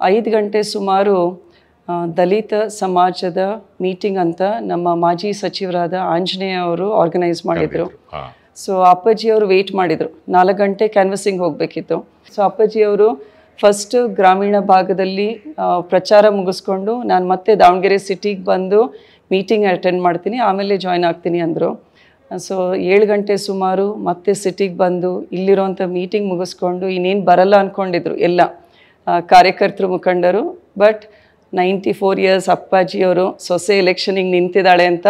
5 ಗಂಟೆ ಸುಮಾರು ದಲಿತ ಸಮಾಜದ ಮೀಟಿಂಗ್ ಅಂತ ನಮ್ಮ ಮಾಜಿ ಸಚಿವರಾದ ಆಂಜನೇಯ ಅವರು ಆರ್ಗನೈಸ್ ಮಾಡಿದರು. ಸೊ ಅಪ್ಪಾಜಿಯವರು ವೆಯ್ಟ್ ಮಾಡಿದರು, 4 ಗಂಟೆ ಕ್ಯಾನ್ವಸಿಂಗ್ ಹೋಗಬೇಕಿತ್ತು. ಸೊ ಅಪ್ಪಾಜಿಯವರು ಫಸ್ಟ್ ಗ್ರಾಮೀಣ ಭಾಗದಲ್ಲಿ ಪ್ರಚಾರ ಮುಗಿಸ್ಕೊಂಡು ನಾನು ಮತ್ತೆ ದಾವಣಗೆರೆ ಸಿಟಿಗೆ ಬಂದು ಮೀಟಿಂಗ್ ಅಟೆಂಡ್ ಮಾಡ್ತೀನಿ, ಆಮೇಲೆ ಜಾಯ್ನ್ ಆಗ್ತೀನಿ ಅಂದರು. ಸೊ 7 ಗಂಟೆ ಸುಮಾರು ಮತ್ತೆ ಸಿಟಿಗೆ ಬಂದು ಇಲ್ಲಿರೋಂಥ ಮೀಟಿಂಗ್ ಮುಗಿಸ್ಕೊಂಡು ಇನ್ನೇನು ಬರಲ್ಲ ಅಂದ್ಕೊಂಡಿದ್ರು ಎಲ್ಲ ಕಾರ್ಯಕರ್ತರು, ಮುಖಂಡರು. ಬಟ್ 94 ಇಯರ್ಸ್ ಅಪ್ಪಾಜಿಯವರು ಸೊಸೆ ಎಲೆಕ್ಷನಿಗೆ ನಿಂತಿದ್ದಾಳೆ ಅಂತ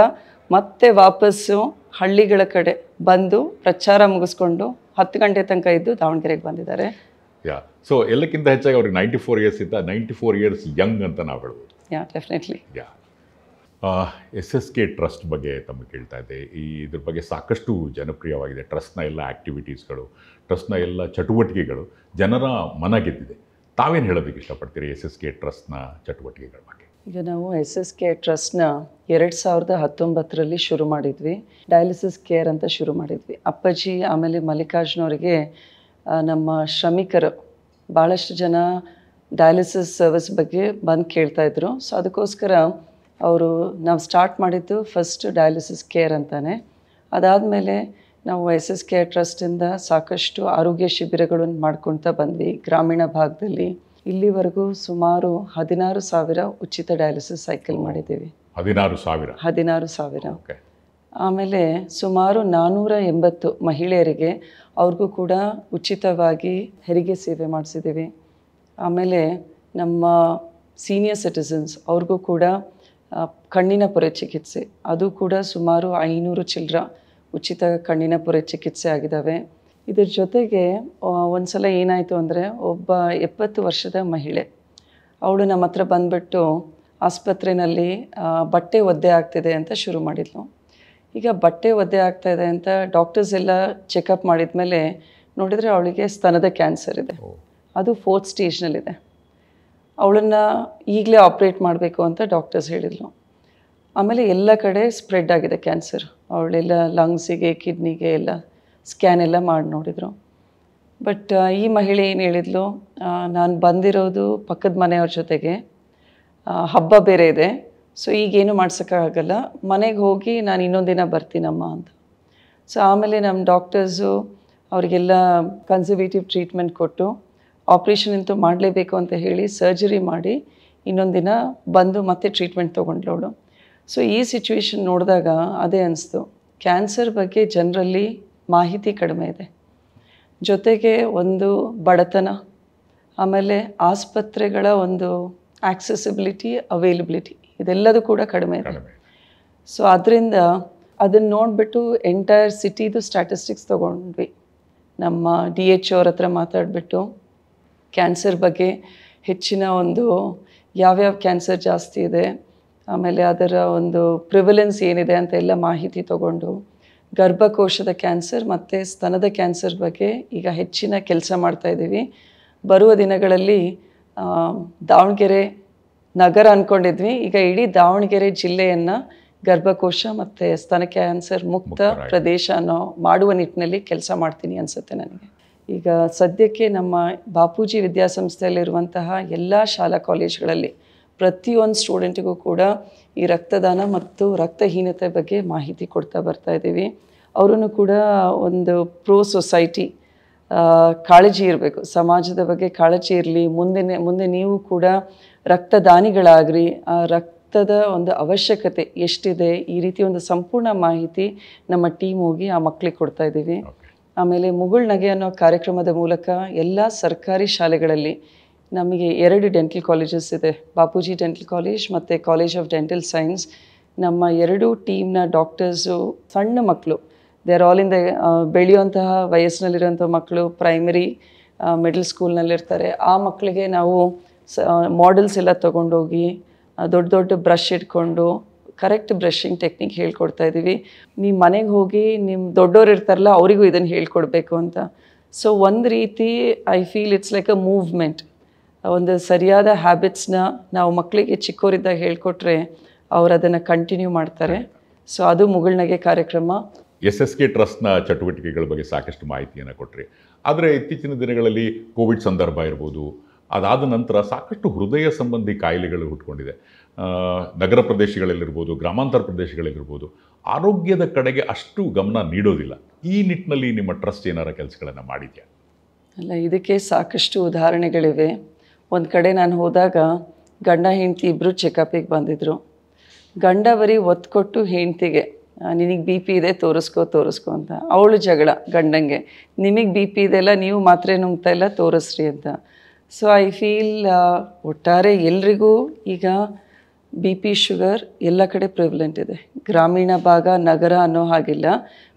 ಮತ್ತೆ ವಾಪಸ್ಸು ಹಳ್ಳಿಗಳ ಕಡೆ ಬಂದು ಪ್ರಚಾರ ಮುಗಿಸ್ಕೊಂಡು 10 ಗಂಟೆ ತನಕ ಇದ್ದು ದಾವಣಗೆರೆಗೆ ಬಂದಿದ್ದಾರೆ. ಸೊ ಎಲ್ಲಕ್ಕಿಂತ ಹೆಚ್ಚಾಗಿ ಅವ್ರಿಗೆ 94 ಇಯರ್ಸ್ ಇದ್ದ, 94 ಇಯರ್ಸ್ ಯಂಗ್ ಅಂತ ನಾವು ಹೇಳ್ಬೋದು. ಡೆಫಿನೆಟ್ಲಿ. SSK ಟ್ರಸ್ಟ್ ಬಗ್ಗೆ ತಮಗೆ ಕೇಳ್ತಾ ಇದ್ದೆ. ಇದ್ರ ಬಗ್ಗೆ ಸಾಕಷ್ಟು ಜನಪ್ರಿಯವಾಗಿದೆ. ಟ್ರಸ್ಟ್ನ ಎಲ್ಲ ಆ್ಯಕ್ಟಿವಿಟೀಸ್ಗಳು, ಟ್ರಸ್ಟ್ನ ಎಲ್ಲ ಚಟುವಟಿಕೆಗಳು ಜನರ ಮನ ಗೆದ್ದಿದೆ. ತಾವೇನು ಹೇಳೋದಕ್ಕೆ ಇಷ್ಟಪಡ್ತೀರಿ SSK ಟ್ರಸ್ಟ್ನ ಚಟುವಟಿಕೆಗಳ ಬಗ್ಗೆ? ಈಗ ನಾವು SSK ಟ್ರಸ್ಟ್ನ 2019ರಲ್ಲಿ ಶುರು ಮಾಡಿದ್ವಿ. ಡಯಾಲಿಸಿಸ್ ಕೇರ್ ಅಂತ ಶುರು ಮಾಡಿದ್ವಿ. ಅಪ್ಪಾಜಿ ಆಮೇಲೆ ಮಲ್ಲಿಕಾರ್ಜುನವರಿಗೆ ನಮ್ಮ ಶ್ರಮಿಕರು ಭಾಳಷ್ಟು ಜನ ಡಯಾಲಿಸಿಸ್ ಸರ್ವಿಸ್ ಬಗ್ಗೆ ಬಂದು ಕೇಳ್ತಾಯಿದ್ರು. ಸೊ ಅದಕ್ಕೋಸ್ಕರ ನಾವು ಸ್ಟಾರ್ಟ್ ಮಾಡಿದ್ದು ಫಸ್ಟ್ ಡಯಾಲಿಸಿಸ್ ಕೇರ್ ಅಂತಾನೆ. ಅದಾದಮೇಲೆ ನಾವು SSK ಟ್ರಸ್ಟಿಂದ ಸಾಕಷ್ಟು ಆರೋಗ್ಯ ಶಿಬಿರಗಳನ್ನು ಮಾಡ್ಕೊಳ್ತಾ ಬಂದ್ವಿ ಗ್ರಾಮೀಣ ಭಾಗದಲ್ಲಿ. ಇಲ್ಲಿವರೆಗೂ ಸುಮಾರು 16,000 ಉಚಿತ ಡಯಾಲಿಸಿಸ್ ಸೈಕಲ್ ಮಾಡಿದ್ದೀವಿ. 16,000. ಆಮೇಲೆ ಸುಮಾರು 480 ಮಹಿಳೆಯರಿಗೆ ಅವ್ರಿಗೂ ಕೂಡ ಉಚಿತವಾಗಿ ಹೆರಿಗೆ ಸೇವೆ ಮಾಡಿಸಿದ್ದೀವಿ. ಆಮೇಲೆ ನಮ್ಮ ಸೀನಿಯರ್ ಸಿಟಿಸನ್ಸ್ ಅವ್ರಿಗೂ ಕೂಡ ಕಣ್ಣಿನ ಪೊರೆ ಚಿಕಿತ್ಸೆ, ಅದು ಕೂಡ ಸುಮಾರು 500 ಚಿಲ್ಲರ ಉಚಿತ ಕಣ್ಣಿನ ಪೊರೆ ಚಿಕಿತ್ಸೆ ಆಗಿದ್ದಾವೆ. ಇದ್ರ ಜೊತೆಗೆ ಒಂದು ಸಲ ಏನಾಯಿತು ಅಂದರೆ, ಒಬ್ಬ 70 ವರ್ಷದ ಮಹಿಳೆ ಅವಳು ನಮ್ಮ ಹತ್ರ ಬಂದುಬಿಟ್ಟು ಆಸ್ಪತ್ರೆಯಲ್ಲಿ ಬಟ್ಟೆ ಒದ್ದೆ ಆಗ್ತಿದೆ ಅಂತ ಶುರು ಮಾಡಿದ್ಲು. ಈಗ ಬಟ್ಟೆ ಒದ್ದೆ ಆಗ್ತಾಯಿದೆ ಅಂತ ಡಾಕ್ಟರ್ಸ್ ಎಲ್ಲ ಚೆಕಪ್ ಮಾಡಿದ ಮೇಲೆ ನೋಡಿದರೆ ಅವಳಿಗೆ ಸ್ತನದ ಕ್ಯಾನ್ಸರ್ ಇದೆ, ಅದು 4th ಸ್ಟೇಜ್ನಲ್ಲಿದೆ. ಅವಳನ್ನು ಈಗಲೇ ಆಪ್ರೇಟ್ ಮಾಡಬೇಕು ಅಂತ ಡಾಕ್ಟರ್ಸ್ ಹೇಳಿದರು. ಆಮೇಲೆ ಎಲ್ಲ ಕಡೆ ಸ್ಪ್ರೆಡ್ ಆಗಿದೆ ಕ್ಯಾನ್ಸರ್. ಅವಳೆಲ್ಲ ಲಂಗ್ಸಿಗೆ, ಕಿಡ್ನಿಗೆ ಎಲ್ಲ ಸ್ಕ್ಯಾನ್ ಎಲ್ಲ ಮಾಡಿ ನೋಡಿದರು. ಬಟ್ ಈ ಮಹಿಳೆ ಏನು ಹೇಳಿದ್ಲು, ನಾನು ಬಂದಿರೋದು ಪಕ್ಕದ ಮನೆಯವ್ರ ಜೊತೆಗೆ, ಹಬ್ಬ ಬೇರೆ ಇದೆ, ಸೊ ಈಗೇನು ಮಾಡ್ಸೋಕ್ಕಾಗಲ್ಲ, ಮನೆಗೆ ಹೋಗಿ ನಾನು ಇನ್ನೊಂದು ದಿನ ಬರ್ತೀನಮ್ಮ ಅಂತ. ಸೊ ಆಮೇಲೆ ನಮ್ಮ ಡಾಕ್ಟರ್ಸು ಅವರಿಗೆಲ್ಲ ಕನ್ಸರ್ವೇಟಿವ್ ಟ್ರೀಟ್ಮೆಂಟ್ ಕೊಟ್ಟು ಆಪ್ರೇಷನ್ ಅಂತೂ ಮಾಡಲೇಬೇಕು ಅಂತ ಹೇಳಿ ಸರ್ಜರಿ ಮಾಡಿ ಇನ್ನೊಂದು ದಿನ ಬಂದು ಮತ್ತೆ ಟ್ರೀಟ್ಮೆಂಟ್ ತೊಗೊಂಡ್ಲವಳು. ಸೊ ಈ ಸಿಚುವೇಶನ್ ನೋಡಿದಾಗ ಅದೇ ಅನಿಸ್ತು, ಕ್ಯಾನ್ಸರ್ ಬಗ್ಗೆ ಜನರಲ್ಲಿ ಮಾಹಿತಿ ಕಡಿಮೆ ಇದೆ, ಜೊತೆಗೆ ಒಂದು ಬಡತನ, ಆಮೇಲೆ ಆಸ್ಪತ್ರೆಗಳ ಒಂದು ಆಕ್ಸೆಸಿಬಿಲಿಟಿ, ಅವೈಲಬಿಲಿಟಿ ಇದೆಲ್ಲದೂ ಕೂಡ ಕಡಿಮೆ ಇದೆ. ಸೊ ಅದರಿಂದ ಅದನ್ನು ನೋಡಿಬಿಟ್ಟು ಎಂಟೈರ್ ಸಿಟಿದು ಸ್ಟ್ಯಾಟಿಸ್ಟಿಕ್ಸ್ ತೊಗೊಂಡ್ವಿ. ನಮ್ಮ DHO ಅವ್ರ ಹತ್ರ ಮಾತಾಡಿಬಿಟ್ಟು ಕ್ಯಾನ್ಸರ್ ಬಗ್ಗೆ ಹೆಚ್ಚಿನ ಒಂದು ಯಾವ್ಯಾವ ಕ್ಯಾನ್ಸರ್ ಜಾಸ್ತಿ ಇದೆ, ಆಮೇಲೆ ಅದರ ಒಂದು ಪ್ರಿವಲೆನ್ಸ್ ಏನಿದೆ ಅಂತ ಎಲ್ಲ ಮಾಹಿತಿ ತಗೊಂಡು ಗರ್ಭಕೋಶದ ಕ್ಯಾನ್ಸರ್ ಮತ್ತು ಸ್ತನದ ಕ್ಯಾನ್ಸರ್ ಬಗ್ಗೆ ಈಗ ಹೆಚ್ಚಿನ ಕೆಲಸ ಮಾಡ್ತಾಯಿದ್ದೀವಿ. ಬರುವ ದಿನಗಳಲ್ಲಿ ದಾವಣಗೆರೆ ನಗರ ಅಂದ್ಕೊಂಡಿದ್ವಿ, ಈಗ ಇಡೀ ದಾವಣಗೆರೆ ಜಿಲ್ಲೆಯನ್ನು ಗರ್ಭಕೋಶ ಮತ್ತು ಸ್ತನ ಕ್ಯಾನ್ಸರ್ ಮುಕ್ತ ಪ್ರದೇಶ ಅನ್ನೋ ಮಾಡುವ ನಿಟ್ಟಿನಲ್ಲಿ ಕೆಲಸ ಮಾಡ್ತೀನಿ ಅನಿಸುತ್ತೆ ನನಗೆ. ಈಗ ಸದ್ಯಕ್ಕೆ ನಮ್ಮ ಬಾಪೂಜಿ ವಿದ್ಯಾಸಂಸ್ಥೆಯಲ್ಲಿರುವಂತಹ ಎಲ್ಲ ಶಾಲಾ ಕಾಲೇಜ್ಗಳಲ್ಲಿ ಪ್ರತಿಯೊಂದು ಸ್ಟೂಡೆಂಟಿಗೂ ಕೂಡ ಈ ರಕ್ತದಾನ ಮತ್ತು ರಕ್ತಹೀನತೆ ಬಗ್ಗೆ ಮಾಹಿತಿ ಕೊಡ್ತಾ ಬರ್ತಾ ಇದ್ದೀವಿ. ಅವರೂ ಕೂಡ ಒಂದು ಸೊಸೈಟಿ ಕಾಳಜಿ ಇರಬೇಕು, ಸಮಾಜದ ಬಗ್ಗೆ ಕಾಳಜಿ ಇರಲಿ, ಮುಂದೆ ನೀವು ಕೂಡ ರಕ್ತದಾನಿಗಳಾಗ್ರಿ, ಆ ರಕ್ತದ ಒಂದು ಅವಶ್ಯಕತೆ ಎಷ್ಟಿದೆ ಈ ರೀತಿ ಒಂದು ಸಂಪೂರ್ಣ ಮಾಹಿತಿ ನಮ್ಮ ಟೀಮ್ ಹೋಗಿ ಆ ಮಕ್ಕಳಿಗೆ ಕೊಡ್ತಾ ಇದ್ದೀವಿ. ಆಮೇಲೆ ಮುಗುಳ್ನಗೆ ಅನ್ನೋ ಕಾರ್ಯಕ್ರಮದ ಮೂಲಕ ಎಲ್ಲ ಸರ್ಕಾರಿ ಶಾಲೆಗಳಲ್ಲಿ ನಮಗೆ 2 ಡೆಂಟಲ್ ಕಾಲೇಜಸ್ ಇದೆ, ಬಾಪೂಜಿ ಡೆಂಟಲ್ ಕಾಲೇಜ್ ಮತ್ತು ಕಾಲೇಜ್ ಆಫ್ ಡೆಂಟಲ್ ಸೈನ್ಸ್. ನಮ್ಮ 2 ಟೀಮ್ನ ಡಾಕ್ಟರ್ಸು ಸಣ್ಣ ಮಕ್ಕಳು, they are all in the ಬೆಳೆಯುವಂತಹ ವಯಸ್ಸಿನಲ್ಲಿರುವಂಥ ಮಕ್ಕಳು, ಪ್ರೈಮರಿ ಮಿಡಲ್ ಸ್ಕೂಲ್ನಲ್ಲಿರ್ತಾರೆ. ಆ ಮಕ್ಕಳಿಗೆ ನಾವು ಮಾಡೆಲ್ಸ್ ಎಲ್ಲ ತೊಗೊಂಡೋಗಿ ದೊಡ್ಡ ದೊಡ್ಡ ಬ್ರಷ್ ಇಟ್ಕೊಂಡು ಕರೆಕ್ಟ್ ಬ್ರಷಿಂಗ್ ಟೆಕ್ನಿಕ್ ಹೇಳ್ಕೊಡ್ತಾ ಇದ್ದೀವಿ. ನೀವು ಮನೆಗೆ ಹೋಗಿ ನಿಮ್ಮ ದೊಡ್ಡವ್ರು ಇರ್ತಾರಲ್ಲ ಅವರಿಗೂ ಇದನ್ನು ಹೇಳ್ಕೊಡ್ಬೇಕು ಅಂತ. ಸೊ ಒಂದು ರೀತಿ I feel it's like a movement. ಒಂದು ಸರಿಯಾದ ಹ್ಯಾಬಿಟ್ಸ್ನ ನಾವು ಮಕ್ಕಳಿಗೆ ಚಿಕ್ಕವರಿದ್ದಾಗ ಹೇಳ್ಕೊಟ್ರೆ ಅವರು ಅದನ್ನು ಕಂಟಿನ್ಯೂ ಮಾಡ್ತಾರೆ. ಸೊ ಅದು ಮುಗುಳ್ನಗೆ ಕಾರ್ಯಕ್ರಮ. SSK ಟ್ರಸ್ಟ್ನ ಚಟುವಟಿಕೆಗಳ ಬಗ್ಗೆ ಸಾಕಷ್ಟು ಮಾಹಿತಿಯನ್ನು ಕೊಟ್ಟರೆ, ಆದರೆ ಇತ್ತೀಚಿನ ದಿನಗಳಲ್ಲಿ ಕೋವಿಡ್ ಸಂದರ್ಭ ಇರ್ಬೋದು, ಅದಾದ ನಂತರ ಸಾಕಷ್ಟು ಹೃದಯ ಸಂಬಂಧಿ ಕಾಯಿಲೆಗಳು ಹುಟ್ಕೊಂಡಿದೆ. ನಗರ ಪ್ರದೇಶಗಳಲ್ಲಿರ್ಬೋದು, ಗ್ರಾಮಾಂತರ ಪ್ರದೇಶಗಳಲ್ಲಿರ್ಬೋದು, ಆರೋಗ್ಯದ ಕಡೆಗೆ ಅಷ್ಟು ಗಮನ ನೀಡೋದಿಲ್ಲ. ಈ ನಿಟ್ಟಿನಲ್ಲಿ ನಿಮ್ಮ ಟ್ರಸ್ಟ್ ಏನಾರ ಕೆಲಸಗಳನ್ನು ಮಾಡಿದೆಯಾ? ಅಲ್ಲ, ಇದಕ್ಕೆ ಸಾಕಷ್ಟು ಉದಾಹರಣೆಗಳಿವೆ. ಒಂದು ಕಡೆ ನಾನು ಹೋದಾಗ ಗಂಡ ಹೆಂಡತಿ ಇಬ್ಬರು ಚೆಕಪಿಗೆ ಬಂದಿದ್ದರು. ಗಂಡ ಬರೀ ಒತ್ತು ಕೊಟ್ಟು ಹೆಂಡ್ತಿಗೆ ನಿನಗೆ BP ಇದೆ ತೋರಿಸ್ಕೊ ಅಂತ, ಅವಳು ಜಗಳ ಗಂಡಂಗೆ, ನಿಮಗೆ BP ಇದೆಲ್ಲ ನೀವು ಮಾತ್ರೆ ನುಂಗ್ತಾ ಇಲ್ಲ ತೋರಿಸ್ರಿ ಅಂತ. ಸೊ ಐ ಫೀಲ್ ಒಟ್ಟಾರೆ ಎಲ್ರಿಗೂ ಈಗ BP ಶುಗರ್ ಎಲ್ಲ ಕಡೆ ಪ್ರಿವಲೆಂಟ್ ಇದೆ, ಗ್ರಾಮೀಣ ಭಾಗ ನಗರ ಅನ್ನೋ ಹಾಗಿಲ್ಲ.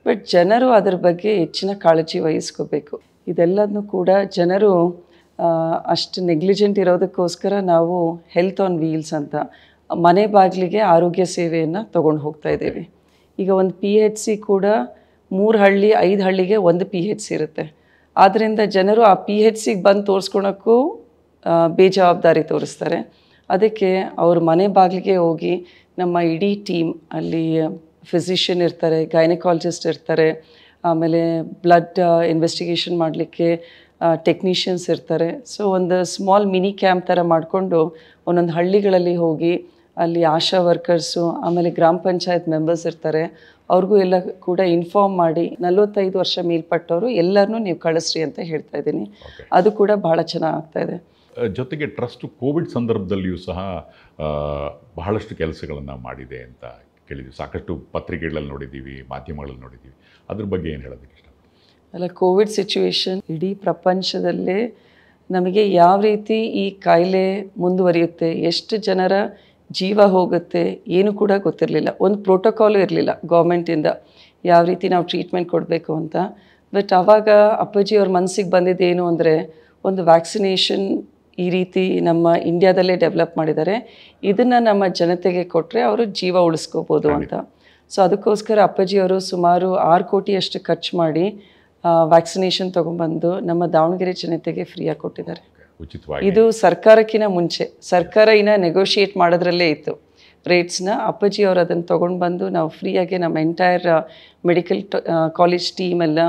ಬಟ್ ಜನರು ಅದರ ಬಗ್ಗೆ ಹೆಚ್ಚಿನ ಕಾಳಜಿ ವಹಿಸ್ಕೋಬೇಕು. ಇದೆಲ್ಲದನ್ನು ಕೂಡ ಜನರು ಅಷ್ಟು ನೆಗ್ಲಿಜೆಂಟ್ ಇರೋದಕ್ಕೋಸ್ಕರ ನಾವು ಹೆಲ್ತ್ ಆನ್ ವೀಲ್ಸ್ ಅಂತ ಮನೆ ಬಾಗಿಲಿಗೆ ಆರೋಗ್ಯ ಸೇವೆಯನ್ನು ತೊಗೊಂಡು ಹೋಗ್ತಾ ಇದ್ದೀವಿ. ಈಗ ಒಂದು PHC ಕೂಡ 3 ಹಳ್ಳಿ 5 ಹಳ್ಳಿಗೆ ಒಂದು PHC ಇರುತ್ತೆ. ಆದ್ದರಿಂದ ಜನರು ಆ PHCಗೆ ಬಂದು ತೋರಿಸ್ಕೊಳಕ್ಕೂ ಬೇಜವಾಬ್ದಾರಿ ತೋರಿಸ್ತಾರೆ. ಅದಕ್ಕೆ ಅವ್ರ ಮನೆ ಬಾಗಿಲಿಗೆ ಹೋಗಿ ನಮ್ಮ ಇಡೀ ಟೀಮ್, ಅಲ್ಲಿ ಫಿಸಿಷಿಯನ್ ಇರ್ತಾರೆ, ಗೈನಕಾಲಜಿಸ್ಟ್ ಇರ್ತಾರೆ, ಆಮೇಲೆ ಬ್ಲಡ್ ಇನ್ವೆಸ್ಟಿಗೇಷನ್ ಮಾಡಲಿಕ್ಕೆ ಟೆಕ್ನಿಷಿಯನ್ಸ್ ಇರ್ತಾರೆ. ಸೊ ಒಂದು ಸ್ಮಾಲ್ ಮಿನಿ ಕ್ಯಾಂಪ್ ಥರ ಮಾಡಿಕೊಂಡು ಒಂದೊಂದು ಹಳ್ಳಿಗಳಲ್ಲಿ ಹೋಗಿ ಅಲ್ಲಿ ಆಶಾ ವರ್ಕರ್ಸು, ಆಮೇಲೆ ಗ್ರಾಮ ಪಂಚಾಯತ್ ಮೆಂಬರ್ಸ್ ಇರ್ತಾರೆ, ಅವ್ರಿಗೂ ಎಲ್ಲ ಕೂಡ ಇನ್ಫಾರ್ಮ್ ಮಾಡಿ 45 ವರ್ಷ ಮೇಲ್ಪಟ್ಟವರು ಎಲ್ಲರನ್ನೂ ನೀವು ಕಳಿಸ್ರಿ ಅಂತ ಹೇಳ್ತಾ ಇದ್ದೀನಿ. ಅದು ಕೂಡ ಭಾಳ ಚೆನ್ನಾಗಿ ಆಗ್ತಾಯಿದೆ. ಜೊತೆಗೆ ಟ್ರಸ್ಟ್ ಕೋವಿಡ್ ಸಂದರ್ಭದಲ್ಲಿಯೂ ಸಹ ಬಹಳಷ್ಟು ಕೆಲಸಗಳನ್ನು ಮಾಡಿದೆ ಅಂತ ಕೇಳಿದ್ವಿ. ಸಾಕಷ್ಟು ಪತ್ರಿಕೆಗಳಲ್ಲಿ ನೋಡಿದ್ದೀವಿ, ಮಾಧ್ಯಮಗಳಲ್ಲಿ ನೋಡಿದ್ದೀವಿ. ಅದ್ರ ಬಗ್ಗೆ ಏನು ಹೇಳೋದಕ್ಕೆ ಇಷ್ಟ? ಅಲ್ಲ, ಕೋವಿಡ್ ಸಿಚುವೇಶನ್ ಇಡೀ ಪ್ರಪಂಚದಲ್ಲೇ ನಮಗೆ ಯಾವ ರೀತಿ ಈ ಕಾಯಿಲೆ ಮುಂದುವರಿಯುತ್ತೆ, ಎಷ್ಟು ಜನರ ಜೀವ ಹೋಗುತ್ತೆ ಏನು ಕೂಡ ಗೊತ್ತಿರಲಿಲ್ಲ. ಒಂದು ಪ್ರೋಟೋಕಾಲು ಇರಲಿಲ್ಲ ಗೌರ್ಮೆಂಟಿಂದ ಯಾವ ರೀತಿ ನಾವು ಟ್ರೀಟ್ಮೆಂಟ್ ಕೊಡಬೇಕು ಅಂತ. ಬಟ್ ಆವಾಗ ಅಪ್ಪಾಜಿಯವ್ರ ಮನಸ್ಸಿಗೆ ಬಂದಿದ್ದೇನು ಅಂದರೆ, ಒಂದು ವ್ಯಾಕ್ಸಿನೇಷನ್ ಈ ರೀತಿ ನಮ್ಮ ಇಂಡಿಯಾದಲ್ಲೇ ಡೆವಲಪ್ ಮಾಡಿದ್ದಾರೆ, ಇದನ್ನು ನಮ್ಮ ಜನತೆಗೆ ಕೊಟ್ಟರೆ ಅವರು ಜೀವ ಉಳಿಸ್ಕೋಬೋದು ಅಂತ. ಸೊ ಅದಕ್ಕೋಸ್ಕರ ಅಪ್ಪಾಜಿಯವರು ಸುಮಾರು 6 ಕೋಟಿಯಷ್ಟು ಖರ್ಚು ಮಾಡಿ ವ್ಯಾಕ್ಸಿನೇಷನ್ ತೊಗೊಂಬಂದು ನಮ್ಮ ದಾವಣಗೆರೆ ಜನತೆಗೆ ಫ್ರೀಯಾಗಿ ಕೊಟ್ಟಿದ್ದಾರೆ. ಉಚಿತವಾಗಿ. ಇದು ಸರ್ಕಾರಕ್ಕಿಂತ ಮುಂಚೆ ಸರ್ಕಾರ ಇನ್ನು ನೆಗೋಷಿಯೇಟ್ ಮಾಡೋದ್ರಲ್ಲೇ ಇತ್ತು ರೇಟ್ಸ್ನ. ಅಪ್ಪಾಜಿ ಅವರು ಅದನ್ನು ತೊಗೊಂಡು ಬಂದು ನಾವು ಫ್ರೀಯಾಗಿ ನಮ್ಮ ಎಂಟೈರ್ ಮೆಡಿಕಲ್ ಕಾಲೇಜ್ ಟೀಮ್ ಎಲ್ಲ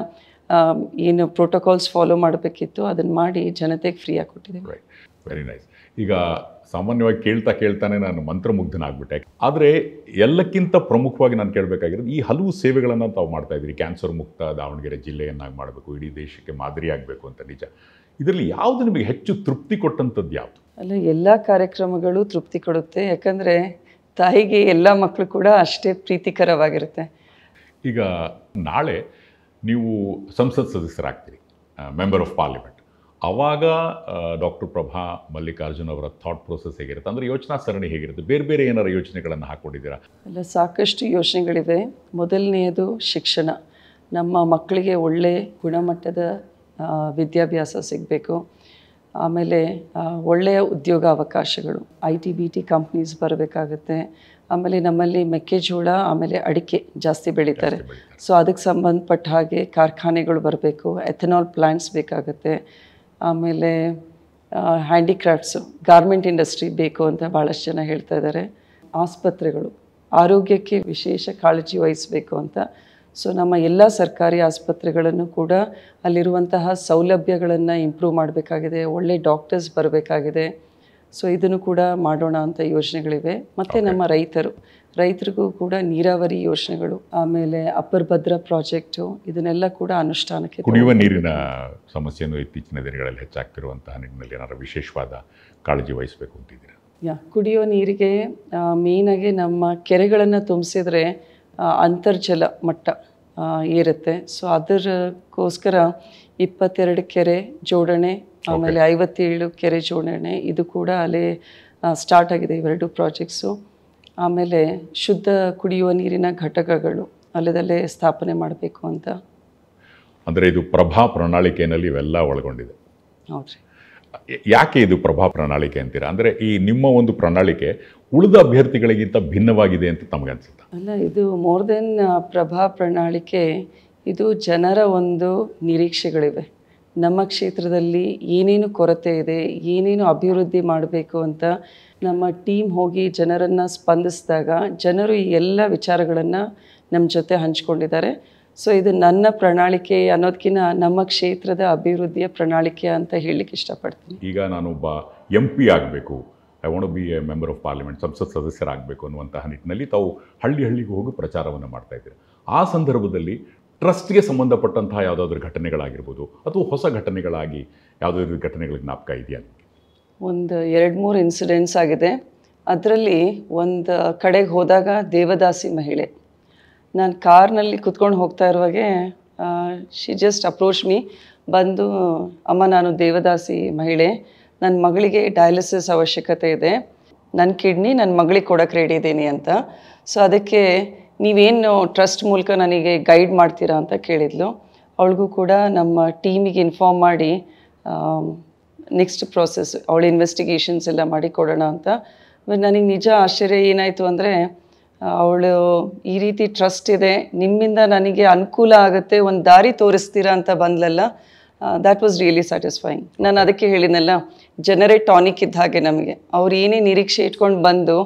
ಏನು ಪ್ರೋಟೋಕಾಲ್ಸ್ ಫಾಲೋ ಮಾಡಬೇಕಿತ್ತು ಅದನ್ನು ಮಾಡಿ ಜನತೆಗೆ ಫ್ರೀಯಾಗಿ ಕೊಟ್ಟಿದ್ದೀವಿ. Right, very nice. ಈಗ ಸಾಮಾನ್ಯವಾಗಿ ಕೇಳ್ತಾನೆ ನಾನು ಮಂತ್ರಮುಗ್ಧನಾಗ್ಬಿಟ್ಟೆ. ಆದರೆ ಎಲ್ಲಕ್ಕಿಂತ ಪ್ರಮುಖವಾಗಿ ನಾನು ಕೇಳಬೇಕಾಗಿರೋದು, ಈ ಹಲವು ಸೇವೆಗಳನ್ನು ತಾವು ಮಾಡ್ತಾ ಇದ್ದೀರಿ. ಕ್ಯಾನ್ಸರ್ ಮುಕ್ತ ದಾವಣಗೆರೆ ಜಿಲ್ಲೆಯನ್ನಾಗಿ ಮಾಡಬೇಕು, ಇಡೀ ದೇಶಕ್ಕೆ ಮಾದರಿಯಾಗಬೇಕು ಅಂತ. ನಿಜ, ಇದರಲ್ಲಿ ಯಾವುದು ನಿಮಗೆ ಹೆಚ್ಚು ತೃಪ್ತಿ ಕೊಟ್ಟಂಥದ್ದು ಯಾವುದು? ಅಲ್ಲ, ಎಲ್ಲ ಕಾರ್ಯಕ್ರಮಗಳು ತೃಪ್ತಿ ಕೊಡುತ್ತೆ. ಯಾಕಂದರೆ ತಾಯಿಗೆ ಎಲ್ಲ ಮಕ್ಕಳು ಕೂಡ ಅಷ್ಟೇ ಪ್ರೀತಿಕರವಾಗಿರುತ್ತೆ. ಈಗ ನಾಳೆ ನೀವು ಸಂಸತ್ ಸದಸ್ಯರಾಗ್ತೀರಿ, ಮೆಂಬರ್ ಆಫ್ ಪಾರ್ಲಿಮೆಂಟ್. ಆವಾಗ ಡಾಕ್ಟರ್ ಪ್ರಭಾ ಮಲ್ಲಿಕಾರ್ಜುನ್ ಅವರ ಥಾಟ್ ಪ್ರೋಸೆಸ್ ಹೇಗಿರುತ್ತೆ? ಅಂದರೆ ಯೋಚನಾ ಸರಣಿ ಹೇಗಿರುತ್ತೆ? ಬೇರೆ ಬೇರೆ ಏನಾರು ಯೋಚನೆಗಳನ್ನು ಹಾಕ್ಕೊಂಡಿದ್ದೀರಾ? ಅಲ್ಲ, ಸಾಕಷ್ಟು ಯೋಚನೆಗಳಿವೆ. ಮೊದಲನೆಯದು ಶಿಕ್ಷಣ. ನಮ್ಮ ಮಕ್ಕಳಿಗೆ ಒಳ್ಳೆ ಗುಣಮಟ್ಟದ ವಿದ್ಯಾಭ್ಯಾಸ ಸಿಗಬೇಕು. ಆಮೇಲೆ ಒಳ್ಳೆಯ ಉದ್ಯೋಗ ಅವಕಾಶಗಳು, IT-BT ಕಂಪ್ನೀಸ್ ಬರಬೇಕಾಗುತ್ತೆ. ಆಮೇಲೆ ನಮ್ಮಲ್ಲಿ ಮೆಕ್ಕೆಜೋಳ ಆಮೇಲೆ ಅಡಿಕೆ ಜಾಸ್ತಿ ಬೆಳೀತಾರೆ. ಸೊ ಅದಕ್ಕೆ ಸಂಬಂಧಪಟ್ಟ ಹಾಗೆ ಕಾರ್ಖಾನೆಗಳು ಬರಬೇಕು, ಎಥೆನಾಲ್ ಪ್ಲ್ಯಾಂಟ್ಸ್ ಬೇಕಾಗುತ್ತೆ. ಆಮೇಲೆ ಹ್ಯಾಂಡಿಕ್ರಾಫ್ಟ್ಸು, ಗಾರ್ಮೆಂಟ್ ಇಂಡಸ್ಟ್ರಿ ಬೇಕು ಅಂತ ಭಾಳಷ್ಟು ಜನ ಹೇಳ್ತಾ ಇದ್ದಾರೆ. ಆಸ್ಪತ್ರೆಗಳು, ಆರೋಗ್ಯಕ್ಕೆ ವಿಶೇಷ ಕಾಳಜಿ ವಹಿಸಬೇಕು ಅಂತ. ಸೊ ನಮ್ಮ ಎಲ್ಲ ಸರ್ಕಾರಿ ಆಸ್ಪತ್ರೆಗಳನ್ನು ಕೂಡ ಅಲ್ಲಿರುವಂತಹ ಸೌಲಭ್ಯಗಳನ್ನು ಇಂಪ್ರೂವ್ ಮಾಡಬೇಕಾಗಿದೆ, ಒಳ್ಳೆ ಡಾಕ್ಟರ್ಸ್ ಬರಬೇಕಾಗಿದೆ. ಸೊ ಇದನ್ನು ಕೂಡ ಮಾಡೋಣ ಅಂತ ಯೋಜನೆಗಳಿವೆ. ಮತ್ತು ನಮ್ಮ ರೈತರಿಗೂ ಕೂಡ ನೀರಾವರಿ ಯೋಜನೆಗಳು, ಆಮೇಲೆ ಅಪ್ಪರ್ ಭದ್ರಾ ಪ್ರಾಜೆಕ್ಟು, ಇದನ್ನೆಲ್ಲ ಕೂಡ ಅನುಷ್ಠಾನಕ್ಕೆ. ಕುಡಿಯುವ ನೀರಿನ ಸಮಸ್ಯೆಯನ್ನು ಇತ್ತೀಚಿನ ದಿನಗಳಲ್ಲಿ ಹೆಚ್ಚಾಗ್ತಿರುವಂತಹ ನಿಟ್ಟಿನಲ್ಲಿ ಏನಾದರೂ ವಿಶೇಷವಾದ ಕಾಳಜಿ ವಹಿಸಬೇಕು ಅಂತಿದ್ದೀರಾ? ಕುಡಿಯೋ ನೀರಿಗೆ ಮೇಯ್ನಾಗಿ ನಮ್ಮ ಕೆರೆಗಳನ್ನು ತುಂಬಿಸಿದ್ರೆ ಅಂತರ್ಜಲ ಮಟ್ಟ ಏರುತ್ತೆ. ಸೊ ಅದಕ್ಕೋಸ್ಕರ 22 ಕೆರೆ ಜೋಡಣೆ, ಆಮೇಲೆ 57 ಕೆರೆ ಜೋಡಣೆ, ಇದು ಕೂಡ ಅಲ್ಲೇ ಸ್ಟಾರ್ಟ್ ಆಗಿದೆ, ಇವೆರಡು ಪ್ರಾಜೆಕ್ಟ್ಸು. ಆಮೇಲೆ ಶುದ್ಧ ಕುಡಿಯುವ ನೀರಿನ ಘಟಕಗಳು ಅಲ್ಲದಲ್ಲೇ ಸ್ಥಾಪನೆ ಮಾಡಬೇಕು ಅಂತ. ಅಂದರೆ ಇದು ಪ್ರಭಾ ಪ್ರಣಾಳಿಕೆಯಲ್ಲಿ ಇವೆಲ್ಲ ಒಳಗೊಂಡಿದೆ. ಹೌದ್ರಿ. ಯಾಕೆ ಇದು ಪ್ರಭಾ ಪ್ರಣಾಳಿಕೆ ಅಂತೀರಾ? ಅಂದರೆ ಈ ನಿಮ್ಮ ಒಂದು ಪ್ರಣಾಳಿಕೆ ಉಳಿದ ಅಭ್ಯರ್ಥಿಗಳಿಗಿಂತ ಭಿನ್ನವಾಗಿದೆ ಅಂತ ತಮಗನ್ಸುತ್ತಾ? ಅಲ್ಲ, ಇದು ಮೋರ್ ದೆನ್ ಪ್ರಭಾ ಪ್ರಣಾಳಿಕೆ. ಇದು ಜನರ ಒಂದು ನಿರೀಕ್ಷೆಗಳಿವೆ. ನಮ್ಮ ಕ್ಷೇತ್ರದಲ್ಲಿ ಏನೇನು ಕೊರತೆ ಇದೆ, ಏನೇನು ಅಭಿವೃದ್ಧಿ ಮಾಡಬೇಕು ಅಂತ ನಮ್ಮ ಟೀಮ್ ಹೋಗಿ ಜನರನ್ನು ಸ್ಪಂದಿಸಿದಾಗ ಜನರು ಈ ಎಲ್ಲ ವಿಚಾರಗಳನ್ನು ನಮ್ಮ ಜೊತೆ ಹಂಚ್ಕೊಂಡಿದ್ದಾರೆ. ಸೊ ಇದು ನನ್ನ ಪ್ರಣಾಳಿಕೆ ಅನ್ನೋದಕ್ಕಿಂತ ನಮ್ಮ ಕ್ಷೇತ್ರದ ಅಭಿವೃದ್ಧಿಯ ಪ್ರಣಾಳಿಕೆ ಅಂತ ಹೇಳಲಿಕ್ಕೆ ಇಷ್ಟಪಡ್ತೀನಿ. ಈಗ ನಾನೊಬ್ಬ MP ಆಗಬೇಕು, I want to be a member of parliament, ಸಂಸತ್ ಸದಸ್ಯರಾಗಬೇಕು ಅನ್ನುವಂತಹ ನಿಟ್ಟಿನಲ್ಲಿ ತಾವು ಹಳ್ಳಿಗೂ ಹೋಗಿ ಪ್ರಚಾರವನ್ನು ಮಾಡ್ತಾ ಇದ್ದೀರಿ. ಆ ಸಂದರ್ಭದಲ್ಲಿ ಟ್ರಸ್ಟ್ಗೆ ಸಂಬಂಧಪಟ್ಟಂತಹ ಯಾವುದಾದ್ರೂ ಘಟನೆಗಳಾಗಿರ್ಬೋದು ಅಥವಾ ಹೊಸ ಘಟನೆಗಳಾಗಿ ಯಾವುದಾದ್ರೂ ಘಟನೆಗಳಿಗೆ ಜ್ಞಾಪಕ ಇದೆಯಾ? ಒಂದು 2-3 ಇನ್ಸಿಡೆಂಟ್ಸ್ ಆಗಿದೆ. ಅದರಲ್ಲಿ ಒಂದು ಕಡೆಗೆ ಹೋದಾಗ ದೇವದಾಸಿ ಮಹಿಳೆ, ನಾನು ಕಾರ್ನಲ್ಲಿ ಕುತ್ಕೊಂಡು ಹೋಗ್ತಾ ಇರುವಾಗೆ ಶಿ ಜಸ್ಟ್ ಅಪ್ರೋಚ್ ಮೀ, ಬಂದು ಅಮ್ಮ ನಾನು ದೇವದಾಸಿ ಮಹಿಳೆ, ನನ್ನ ಮಗಳಿಗೆ ಡಯಾಲಿಸಿಸ್ ಅವಶ್ಯಕತೆ ಇದೆ, ನನ್ನ ಕಿಡ್ನಿ ನನ್ನ ಮಗಳಿಗೆ ಕೊಡೋಕ್ಕೆ ರೆಡಿ ಇದ್ದೀನಿ ಅಂತ. ಸೊ ಅದಕ್ಕೆ ನೀವೇನು ಟ್ರಸ್ಟ್ ಮೂಲಕ ನನಗೆ ಗೈಡ್ ಮಾಡ್ತೀರಾ ಅಂತ ಕೇಳಿದ್ಲು. ಅವಳಿಗೂ ಕೂಡ ನಮ್ಮ ಟೀಮಿಗೆ ಇನ್ಫಾರ್ಮ್ ಮಾಡಿ ನೆಕ್ಸ್ಟ್ ಪ್ರೋಸೆಸ್ ಅವಳ ಇನ್ವೆಸ್ಟಿಗೇಷನ್ಸ್ ಎಲ್ಲ ಮಾಡಿ ಕೊಡೋಣ ಅಂತ. ನನಗೆ ನಿಜ ಆಶ್ಚರ್ಯ ಏನಾಯಿತು ಅಂದರೆ, ಅವಳು ಈ ರೀತಿ ಟ್ರಸ್ಟ್ ಇದೆ, ನಿಮ್ಮಿಂದ ನನಗೆ ಅನುಕೂಲ ಆಗುತ್ತೆ, ಒಂದು ದಾರಿ ತೋರಿಸ್ತೀರಾ ಅಂತ ಬಂದ್ಲಲ್ಲ. That was really satisfying. ನಾನು ಅದಕ್ಕೆ ಹೇಳಿದ್ನಲ್ಲ, ಜನರೇ ಟಾನಿಕ್ ಇದ್ದ ಹಾಗೆ ನಮಗೆ. ಅವ್ರು ಏನೇ ನಿರೀಕ್ಷೆ ಇಟ್ಕೊಂಡು ಬಂದು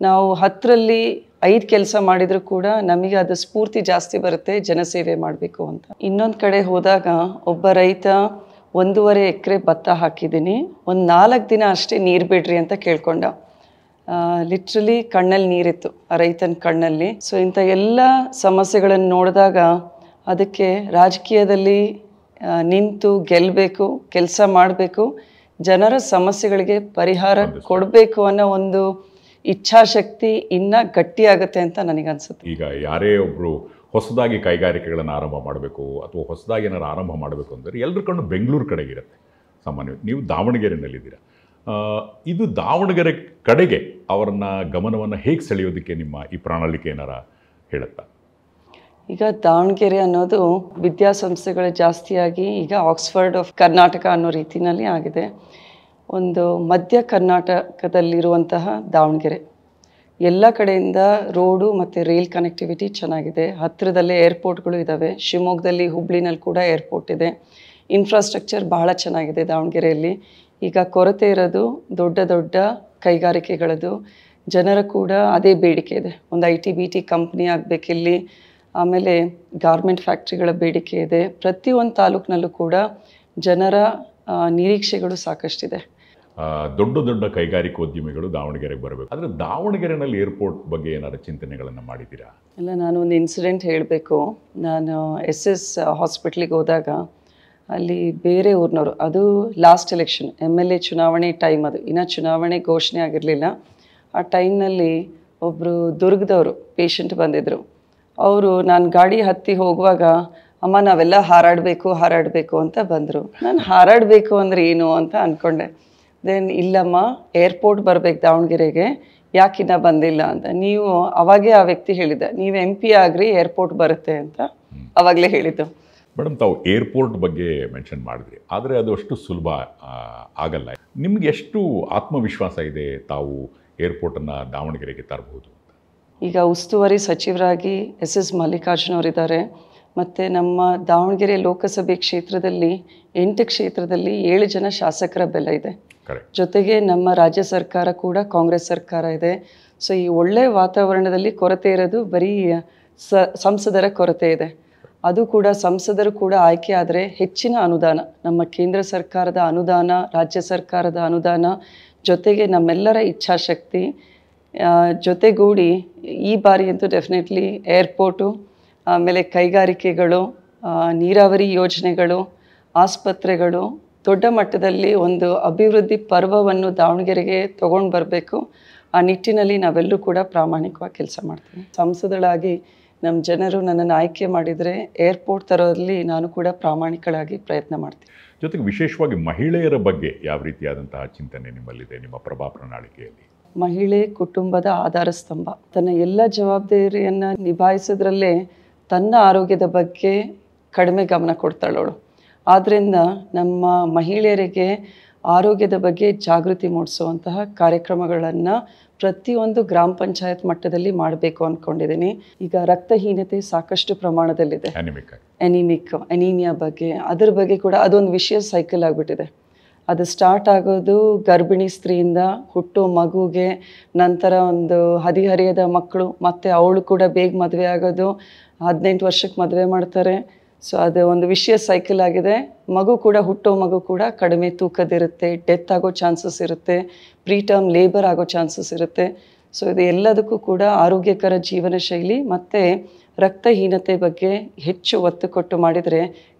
ನಾವು 10ರಲ್ಲಿ 5 ಕೆಲಸ ಮಾಡಿದರೂ ಕೂಡ ನಮಗೆ ಅದು ಸ್ಫೂರ್ತಿ ಜಾಸ್ತಿ ಬರುತ್ತೆ ಜನಸೇವೆ ಮಾಡಬೇಕು ಅಂತ. ಇನ್ನೊಂದು ಕಡೆ ಹೋದಾಗ ಒಬ್ಬ ರೈತ 1.5 ಎಕರೆ ಭತ್ತ ಹಾಕಿದ್ದೀನಿ, ಒಂದು 4 ದಿನ ಅಷ್ಟೇ ನೀರು ಬಿಡ್ರಿ ಅಂತ ಕೇಳ್ಕೊಂಡ. ಲಿಟ್ರಲಿ ಕಣ್ಣಲ್ಲಿ ನೀರಿತ್ತು ಆ ರೈತನ ಕಣ್ಣಲ್ಲಿ. ಸೊ ಇಂಥ ಎಲ್ಲ ಸಮಸ್ಯೆಗಳನ್ನು ನೋಡಿದಾಗ ಅದಕ್ಕೆ ರಾಜಕೀಯದಲ್ಲಿ ನಿಂತು ಗೆಲ್ಲಬೇಕು, ಕೆಲಸ ಮಾಡಬೇಕು, ಜನರ ಸಮಸ್ಯೆಗಳಿಗೆ ಪರಿಹಾರ ಕೊಡಬೇಕು ಅನ್ನೋ ಒಂದು ಇಚ್ಛಾಶಕ್ತಿ ಇನ್ನೂ ಗಟ್ಟಿಯಾಗುತ್ತೆ ಅಂತ ನನಗನ್ಸುತ್ತೆ. ಈಗ ಯಾರೇ ಒಬ್ಬರು ಹೊಸದಾಗಿ ಕೈಗಾರಿಕೆಗಳನ್ನು ಆರಂಭ ಮಾಡಬೇಕು ಅಥವಾ ಹೊಸದಾಗಿ ಏನಾರು ಆರಂಭ ಮಾಡಬೇಕು ಅಂದರೆ ಎಲ್ಲರ ಕಣ್ಣು ಬೆಂಗಳೂರು ಕಡೆಗಿರುತ್ತೆ ಸಾಮಾನ್ಯವಾಗಿ. ನೀವು ದಾವಣಗೆರೆಯಲ್ಲಿದ್ದೀರಾ. ಇದು ದಾವಣಗೆರೆ ಕಡೆಗೆ ಅವರನ್ನ ಗಮನವನ್ನು ಹೇಗೆ ಸೆಳೆಯೋದಕ್ಕೆ ನಿಮ್ಮ ಈ ಪ್ರಣಾಳಿಕೆ ಏನಾರ ಹೇಳುತ್ತಾ? ಈಗ ದಾವಣಗೆರೆ ಅನ್ನೋದು ವಿದ್ಯಾಸಂಸ್ಥೆಗಳು ಜಾಸ್ತಿಯಾಗಿ ಈಗ ಆಕ್ಸ್ಫರ್ಡ್ ಆಫ್ ಕರ್ನಾಟಕ ಅನ್ನೋ ರೀತಿಯಲ್ಲಿ ಆಗಿದೆ. ಒಂದು ಮಧ್ಯ ಕರ್ನಾಟಕದಲ್ಲಿರುವಂತಹ ದಾವಣಗೆರೆ, ಎಲ್ಲ ಕಡೆಯಿಂದ ರೋಡು ಮತ್ತು ರೈಲ್ ಕನೆಕ್ಟಿವಿಟಿ ಚೆನ್ನಾಗಿದೆ. ಹತ್ತಿರದಲ್ಲೇ ಏರ್ಪೋರ್ಟ್ಗಳು ಇದ್ದಾವೆ. ಶಿವಮೊಗ್ಗದಲ್ಲಿ, ಹುಬ್ಳಿನಲ್ಲಿ ಕೂಡ ಏರ್ಪೋರ್ಟ್ ಇದೆ. ಇನ್ಫ್ರಾಸ್ಟ್ರಕ್ಚರ್ ಬಹಳ ಚೆನ್ನಾಗಿದೆ ದಾವಣಗೆರೆಯಲ್ಲಿ. ಈಗ ಕೊರತೆ ಇರೋದು ದೊಡ್ಡ ದೊಡ್ಡ ಕೈಗಾರಿಕೆಗಳದ್ದು. ಜನರ ಕೂಡ ಅದೇ ಬೇಡಿಕೆ ಇದೆ. ಒಂದು IT-BT ಕಂಪ್ನಿ ಆಗಬೇಕಿಲ್ಲಿ. ಆಮೇಲೆ ಗಾರ್ಮೆಂಟ್ ಫ್ಯಾಕ್ಟ್ರಿಗಳ ಬೇಡಿಕೆ ಇದೆ. ಪ್ರತಿಯೊಂದು ತಾಲೂಕಿನಲ್ಲೂ ಕೂಡ ಜನರ ನಿರೀಕ್ಷೆಗಳು ಸಾಕಷ್ಟಿದೆ. ದೊಡ್ಡ ದೊಡ್ಡ ಕೈಗಾರಿಕೋದ್ಯಮಿಗಳು ದಾವಣಗೆರೆಗೆ ಬರಬೇಕು. ಆದರೆ ದಾವಣಗೆರೆನಲ್ಲಿ ಏರ್ಪೋರ್ಟ್ ಬಗ್ಗೆ ಏನಾದರೂ ಚಿಂತನೆಗಳನ್ನು ಮಾಡಿದ್ದೀರಾ? ಇಲ್ಲ, ನಾನು ಒಂದು ಇನ್ಸಿಡೆಂಟ್ ಹೇಳಬೇಕು. ನಾನು SS ಹಾಸ್ಪಿಟ್ಲಿಗೆ ಹೋದಾಗ ಅಲ್ಲಿ ಬೇರೆ ಊರಿನವರು, ಅದು ಲಾಸ್ಟ್ ಎಲೆಕ್ಷನ್ MLA ಚುನಾವಣೆ ಟೈಮ್, ಅದು ಇನ್ನೂ ಚುನಾವಣೆ ಘೋಷಣೆ ಆಗಿರಲಿಲ್ಲ. ಆ ಟೈಮ್ನಲ್ಲಿ ಒಬ್ಬರು ದುರ್ಗದವರು ಪೇಷಂಟ್ ಬಂದಿದ್ದರು. ಅವರು ನಾನು ಗಾಡಿ ಹತ್ತಿ ಹೋಗುವಾಗ, ಅಮ್ಮ ನಾವೆಲ್ಲ ಹಾರಾಡಬೇಕು ಅಂತ ಬಂದರು. ನಾನು ಹಾರಾಡಬೇಕು ಅಂದರೆ ಏನು ಅಂತ ಅಂದ್ಕೊಂಡೆ. ದೆನ್ ಇಲ್ಲಮ್ಮ, ಏರ್ಪೋರ್ಟ್ ಬರಬೇಕು ದಾವಣಗೆರೆಗೆ, ಯಾಕಿನ್ನ ಬಂದಿಲ್ಲ ಅಂತ. ನೀವು ಅವಾಗೇ ಆ ವ್ಯಕ್ತಿ ಹೇಳಿದ್ದ, ನೀವು MP ಆಗ್ರಿ, ಏರ್ಪೋರ್ಟ್ ಬರುತ್ತೆ ಅಂತ ಅವಾಗಲೇ ಹೇಳಿದ್ದು. ಮೇಡಮ್, ತಾವು ಏರ್ಪೋರ್ಟ್ ಬಗ್ಗೆ ಮೆನ್ಷನ್ ಮಾಡಿದ್ರಿ, ಆದರೆ ಅದು ಅಷ್ಟು ಸುಲಭ ಆಗಲ್ಲ. ನಿಮ್ಗೆ ಎಷ್ಟು ಆತ್ಮವಿಶ್ವಾಸ ಇದೆ ತಾವು ಏರ್ಪೋರ್ಟನ್ನು ದಾವಣಗೆರೆಗೆ ತರಬಹುದು? ಈಗ ಉಸ್ತುವಾರಿ ಸಚಿವರಾಗಿ SS ಮಲ್ಲಿಕಾರ್ಜುನ್ ಅವರಿದ್ದಾರೆ. ಮತ್ತು ನಮ್ಮ ದಾವಣಗೆರೆ ಲೋಕಸಭೆ ಕ್ಷೇತ್ರದಲ್ಲಿ 8 ಕ್ಷೇತ್ರದಲ್ಲಿ 7 ಜನ ಶಾಸಕರ ಬೆಲೆ ಇದೆ. ಜೊತೆಗೆ ನಮ್ಮ ರಾಜ್ಯ ಸರ್ಕಾರ ಕೂಡ ಕಾಂಗ್ರೆಸ್ ಸರ್ಕಾರ ಇದೆ. ಸೊ ಈ ಒಳ್ಳೆ ವಾತಾವರಣದಲ್ಲಿ ಕೊರತೆ ಇರೋದು ಬರೀ ಸಂಸದರ ಕೊರತೆ ಇದೆ. ಅದು ಕೂಡ ಸಂಸದರು ಕೂಡ ಆಯ್ಕೆ ಆದರೆ ಹೆಚ್ಚಿನ ಅನುದಾನ, ನಮ್ಮ ಕೇಂದ್ರ ಸರ್ಕಾರದ ಅನುದಾನ, ರಾಜ್ಯ ಸರ್ಕಾರದ ಅನುದಾನ, ಜೊತೆಗೆ ನಮ್ಮೆಲ್ಲರ ಇಚ್ಛಾಶಕ್ತಿ ಜೊತೆಗೂಡಿ ಈ ಬಾರಿ ಅಂತೂ ಡೆಫಿನೆಟ್ಲಿ ಏರ್ಪೋರ್ಟು, ಆಮೇಲೆ ಕೈಗಾರಿಕೆಗಳು, ನೀರಾವರಿ ಯೋಜನೆಗಳು, ಆಸ್ಪತ್ರೆಗಳು, ದೊಡ್ಡ ಮಟ್ಟದಲ್ಲಿ ಒಂದು ಅಭಿವೃದ್ಧಿ ಪರ್ವವನ್ನು ದಾವಣಗೆರೆಗೆ ತೊಗೊಂಡು ಬರಬೇಕು. ಆ ನಿಟ್ಟಿನಲ್ಲಿ ನಾವೆಲ್ಲರೂ ಕೂಡ ಪ್ರಾಮಾಣಿಕವಾಗಿ ಕೆಲಸ ಮಾಡ್ತೀವಿ. ಸಂಸದಳಾಗಿ ನಮ್ಮ ಜನರು ನನ್ನನ್ನು ಆಯ್ಕೆ ಮಾಡಿದರೆ ಏರ್ಪೋರ್ಟ್ ತರೋದ್ರಲ್ಲಿ ನಾನು ಕೂಡ ಪ್ರಾಮಾಣಿಕಳಾಗಿ ಪ್ರಯತ್ನ ಮಾಡ್ತೀನಿ. ಜೊತೆಗೆ ವಿಶೇಷವಾಗಿ ಮಹಿಳೆಯರ ಬಗ್ಗೆ ಯಾವ ರೀತಿಯಾದಂತಹ ಚಿಂತನೆ ನಿಮ್ಮಲ್ಲಿದೆ ನಿಮ್ಮ ಪ್ರಭಾ ಪ್ರಣಾಳಿಕೆಯಲ್ಲಿ? ಮಹಿಳೆ ಕುಟುಂಬದ ಆಧಾರ ಸ್ತಂಭ. ತನ್ನ ಎಲ್ಲ ಜವಾಬ್ದಾರಿಯನ್ನು ನಿಭಾಯಿಸೋದ್ರಲ್ಲೇ ತನ್ನ ಆರೋಗ್ಯದ ಬಗ್ಗೆ ಕಡಿಮೆ ಗಮನ ಕೊಡ್ತಾಳವಳು. ಆದ್ದರಿಂದ ನಮ್ಮ ಮಹಿಳೆಯರಿಗೆ ಆರೋಗ್ಯದ ಬಗ್ಗೆ ಜಾಗೃತಿ ಮೂಡಿಸುವಂತಹ ಕಾರ್ಯಕ್ರಮಗಳನ್ನು ಪ್ರತಿಯೊಂದು ಗ್ರಾಮ ಪಂಚಾಯತ್ ಮಟ್ಟದಲ್ಲಿ ಮಾಡಬೇಕು ಅಂದ್ಕೊಂಡಿದ್ದೀನಿ. ಈಗ ರಕ್ತಹೀನತೆ ಸಾಕಷ್ಟು ಪ್ರಮಾಣದಲ್ಲಿದೆ, ಅನೀಮಿಯಾ ಬಗ್ಗೆ, ಅದ್ರ ಬಗ್ಗೆ ಕೂಡ ಅದೊಂದು ವಿಷಯ ಸೈಕಲ್ ಆಗಿಬಿಟ್ಟಿದೆ. ಅದು ಸ್ಟಾರ್ಟ್ ಆಗೋದು ಗರ್ಭಿಣಿ ಸ್ತ್ರೀಯಿಂದ, ಹುಟ್ಟೋ ಮಗುಗೆ, ನಂತರ ಒಂದು ಹದಿಹರೆಯದ ಮಕ್ಕಳು, ಮತ್ತು ಅವಳು ಕೂಡ ಬೇಗ ಮದುವೆ ಆಗೋದು, 18 ವರ್ಷಕ್ಕೆ ಮದುವೆ ಮಾಡ್ತಾರೆ. ಸೊ ಅದು ಒಂದು ವಿಷಯ ಸೈಕಲ್ ಆಗಿದೆ. ಮಗು ಕೂಡ, ಹುಟ್ಟೋ ಮಗು ಕೂಡ ಕಡಿಮೆ ತೂಕದಿರುತ್ತೆ, ಡೆತ್ ಆಗೋ ಚಾನ್ಸಸ್ ಇರುತ್ತೆ, ಪ್ರೀಟರ್ಮ್ ಲೇಬರ್ ಆಗೋ ಚಾನ್ಸಸ್ ಇರುತ್ತೆ. ಸೊ ಇದು ಎಲ್ಲದಕ್ಕೂ ಕೂಡ ಆರೋಗ್ಯಕರ ಜೀವನ ಶೈಲಿ ಮತ್ತು ರಕ್ತಹೀನತೆ ಬಗ್ಗೆ ಹೆಚ್ಚು ಒತ್ತು ಕೊಟ್ಟು ಮಾಡಿದರೆ